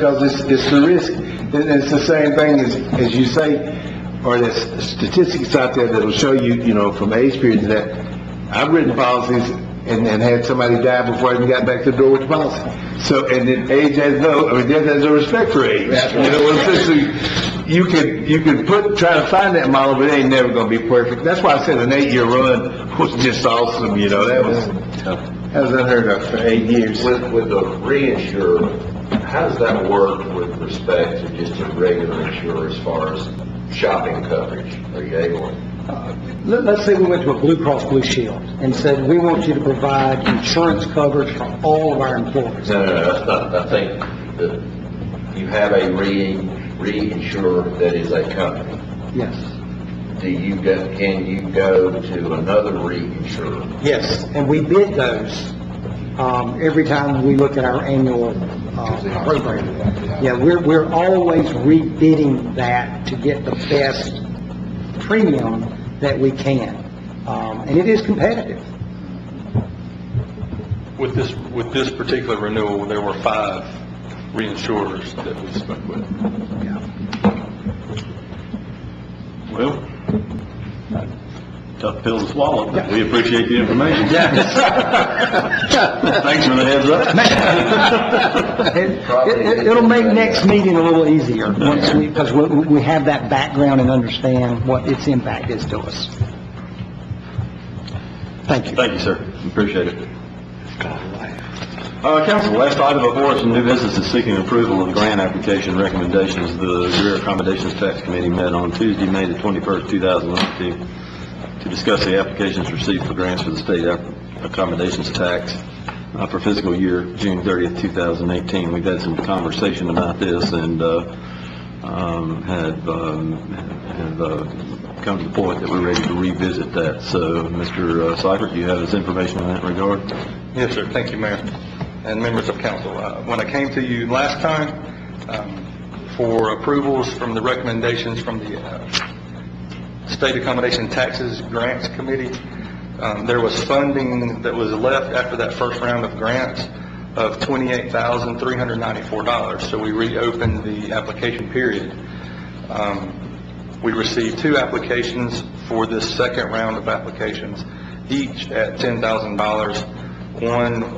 it's the risk. And it's the same thing as you say, or there's statistics out there that will show you, you know, from age periods that I've written policies and had somebody die before I even got back to the door with the policy. So, and then age has death has no respect for age. You know, essentially, you can try to find that model, but it ain't never going to be perfect. That's why I said an 8-year run was just awesome. You know, that was unheard of for 8 years. With the reinsurer, how does that work with respect to just a regular insurer as far as shopping coverage? Are you able? Let's say we went to a Blue Cross Blue Shield and said, we want you to provide insurance coverage for all of our employees. No, that's not. I think that you have a reinsurer that is a company. Yes. Can you go to another reinsurer? Yes, and we bid those every time we look at our annual program. Yeah, we're always rebidding that to get the best premium that we can, and it is competitive. With this particular renewal, there were 5 reinsurers that we spoke with. Well, tough pill to swallow, but we appreciate the information. Thanks for the heads up. It'll make next meeting a little easier once because we have that background and understand what its impact is to us. Thank you. Thank you, sir. Appreciate it. Council, last item before us in new business is seeking approval of grant application recommendations. The Greer Accommodations Tax Committee met on Tuesday, May the 21st, 2019, to discuss the applications received for grants for the state accommodations tax for fiscal year June 30th, 2018. We've had some conversation about this and have come to the point that we're ready to revisit that. So, Mr. Seibert, do you have this information in that regard? Yes, sir. Thank you, Mayor and members of council. When I came to you last time for approvals from the recommendations from the State Accommodation Taxes Grants Committee, there was funding that was left after that first round of grants of $28,394. So we reopened the application period. We received 2 applications for this second round of applications, each at $10,000. One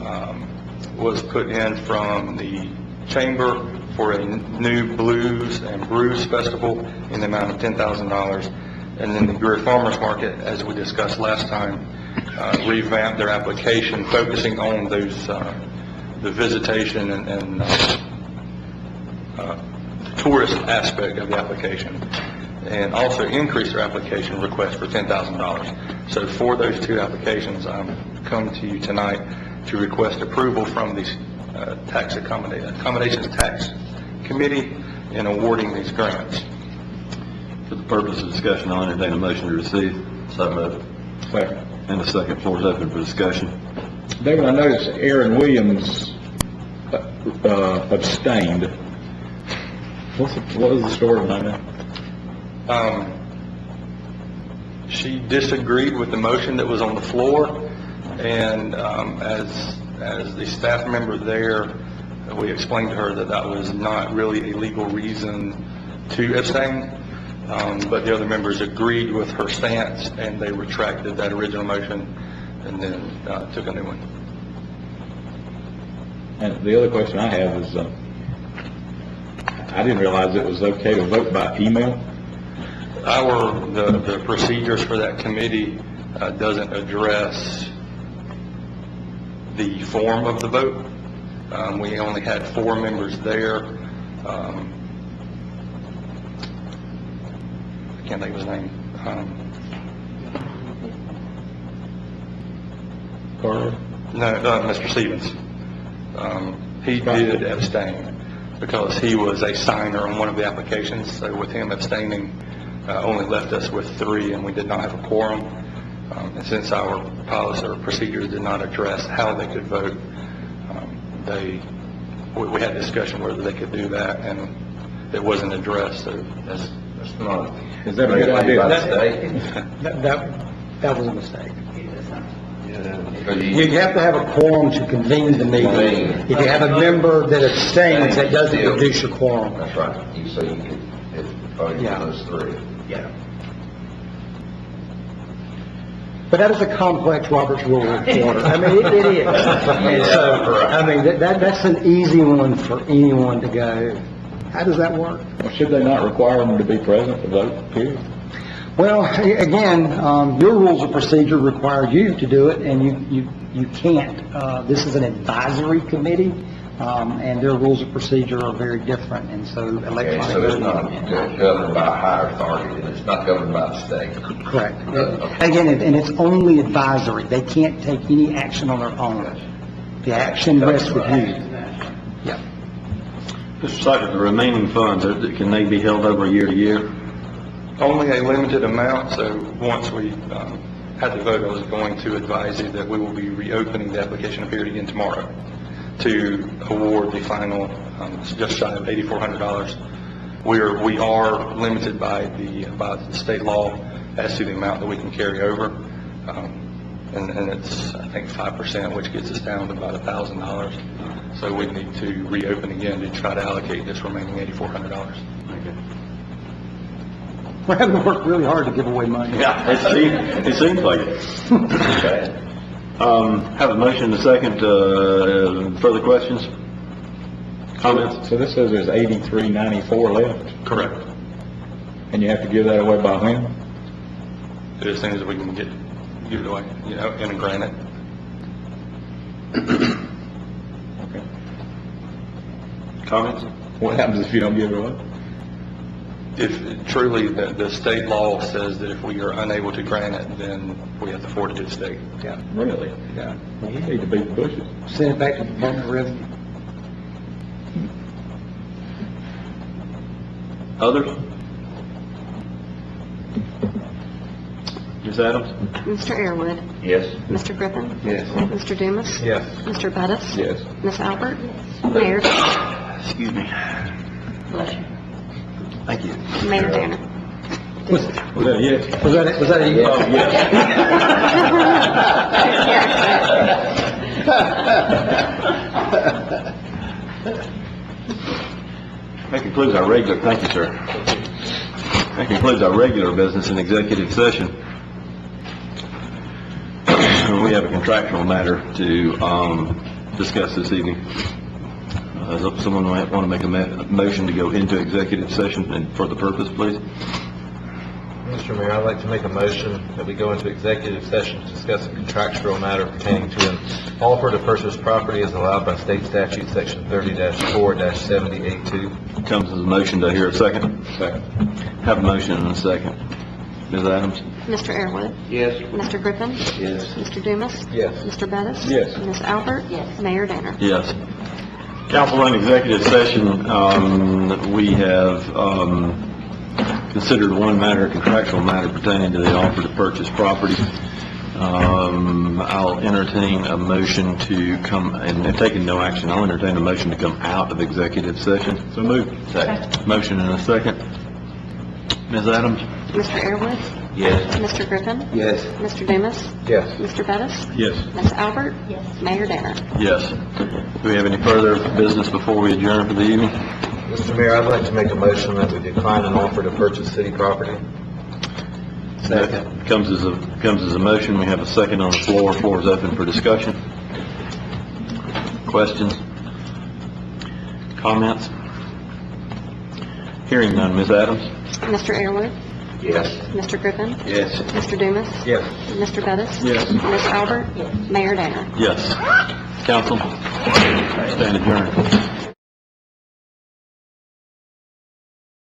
was put in from the Chamber for a new Blues and Brews Festival in the amount of $10,000. And then the Greer Farmers Market, as we discussed last time, revamped their application, focusing on those, the visitation and tourist aspect of the application, and also increased their application request for $10,000. So for those 2 applications, I'm come to you tonight to request approval from the Accommodations Tax Committee in awarding these grants. For the purpose of discussion, I'll entertain a motion to receive. So moved. Second. And the second floor is open for discussion. David, I noticed Aaron Williams abstained. What was the story behind that? She disagreed with the motion that was on the floor, and as the staff member there, we explained to her that that was not really a legal reason to abstain, but the other members agreed with her stance, and they retracted that original motion and then took a new one. And the other question I have is, I didn't realize it was okay to vote by email. The procedures for that committee doesn't address the form of the vote. We only had 4 members there. I can't think of his name. Carter? No, Mr. Stevens. He did abstain because he was a signer on one of the applications. So with him abstaining, only left us with 3, and we did not have a quorum. And since our policy or procedures did not address how they could vote, we had discussion whether they could do that, and it wasn't addressed. So that's not. Is that a good idea? That was a mistake. You have to have a quorum to convene the meeting. If you have a member that abstains, that doesn't reduce your quorum. That's right. So you could, if voting for those 3. Yeah. But that is a complex Robert's Rule of Order. I mean, it is. And so, I mean, that's an easy one for anyone to go, how does that work? Well, should they not require them to be present to vote, period? Well, again, your rules of procedure require you to do it, and you can't. This is an advisory committee, and their rules of procedure are very different, and so electronic So it's voting. not governed by a higher authority, and it's not governed by the state. Correct. Again, and it's only advisory. They can't take any action on their own. The action rests with you. Yeah. Mr. Cypher, the remaining funds, can they be held over year to year? Only a limited amount, so once we had the vote, I was going to advise you that we will be reopening the application period again tomorrow to award the final, just shy of $8,400. We are limited by the state law as to the amount that we can carry over, and it's, I think, 5%, which gets us down to about $1,000. So we need to reopen again to try to allocate this remaining $8,400. We're having to work really hard to give away money. Yeah, it seems like it. Have a motion and a second. Further questions? Comments? So this says there's 8394 left, Correct. and you have to give that away by when? As soon as we can give it away, and grant it. Okay. Comments? What happens if you don't give it away? If truly the state law says that if we are unable to grant it, then we have to forward it to the state. Yeah. Really? Yeah. Well, you need to beat the bushes. Send it back to the Department of Revenue. Others? Ms. Adams? Mr. Airwood. Yes. Mr. Griffin. Yes. Mr. Dumas. Yes. Mr. Bettis. Yes. Ms. Albert. Mayor. Excuse me. Bless you. Thank you. Mayor Danner. Was that a yes? Was that a yes? Oh, That concludes our regular, thank you, sir. That concludes our regular business in executive session. We have a contractual matter to discuss this evening. Someone might want to make a motion to go into executive session and for the purpose, please. Mr. Mayor, I'd like to make a motion that we go into executive session to discuss a contractual matter pertaining to an offer to purchase property as allowed by state statute section 30-4-7082. Comes as a motion. Do I hear a second? Second. Have a motion and a second. Ms. Adams? Mr. Airwood. Yes. Mr. Griffin. Yes. Mr. Dumas. Yes. Mr. Bettis. Yes. Ms. Albert. Yes. Mayor Danner. Yes. Council, in executive session, we have considered one matter, a contractual matter pertaining to the offer to purchase property. I'll entertain a motion to come, and taking no action, I'll entertain a motion to come out of executive session. So moved. Second. Motion and a second. Ms. Adams? Mr. Airwood, Yes. Mr. Griffin, Yes. Mr. Dumas, Yes. Mr. Bettis, Yes. Ms. Albert, Mayor Danner. Yes. Do we have any further business before we adjourn for the evening? Mr. Mayor, I'd like to make a motion that we decline an offer to purchase city property. Second. Comes as a motion. We have a second on the floor. Floor is open for discussion. Questions? Comments? Hearing none. Ms. Adams? Mr. Airwood, Yes. Mr. Griffin, Yes. Mr. Dumas, Yes. Mr. Bettis, Yes. Ms. Albert, Mayor Danner. Yes. Council? Stand adjourned.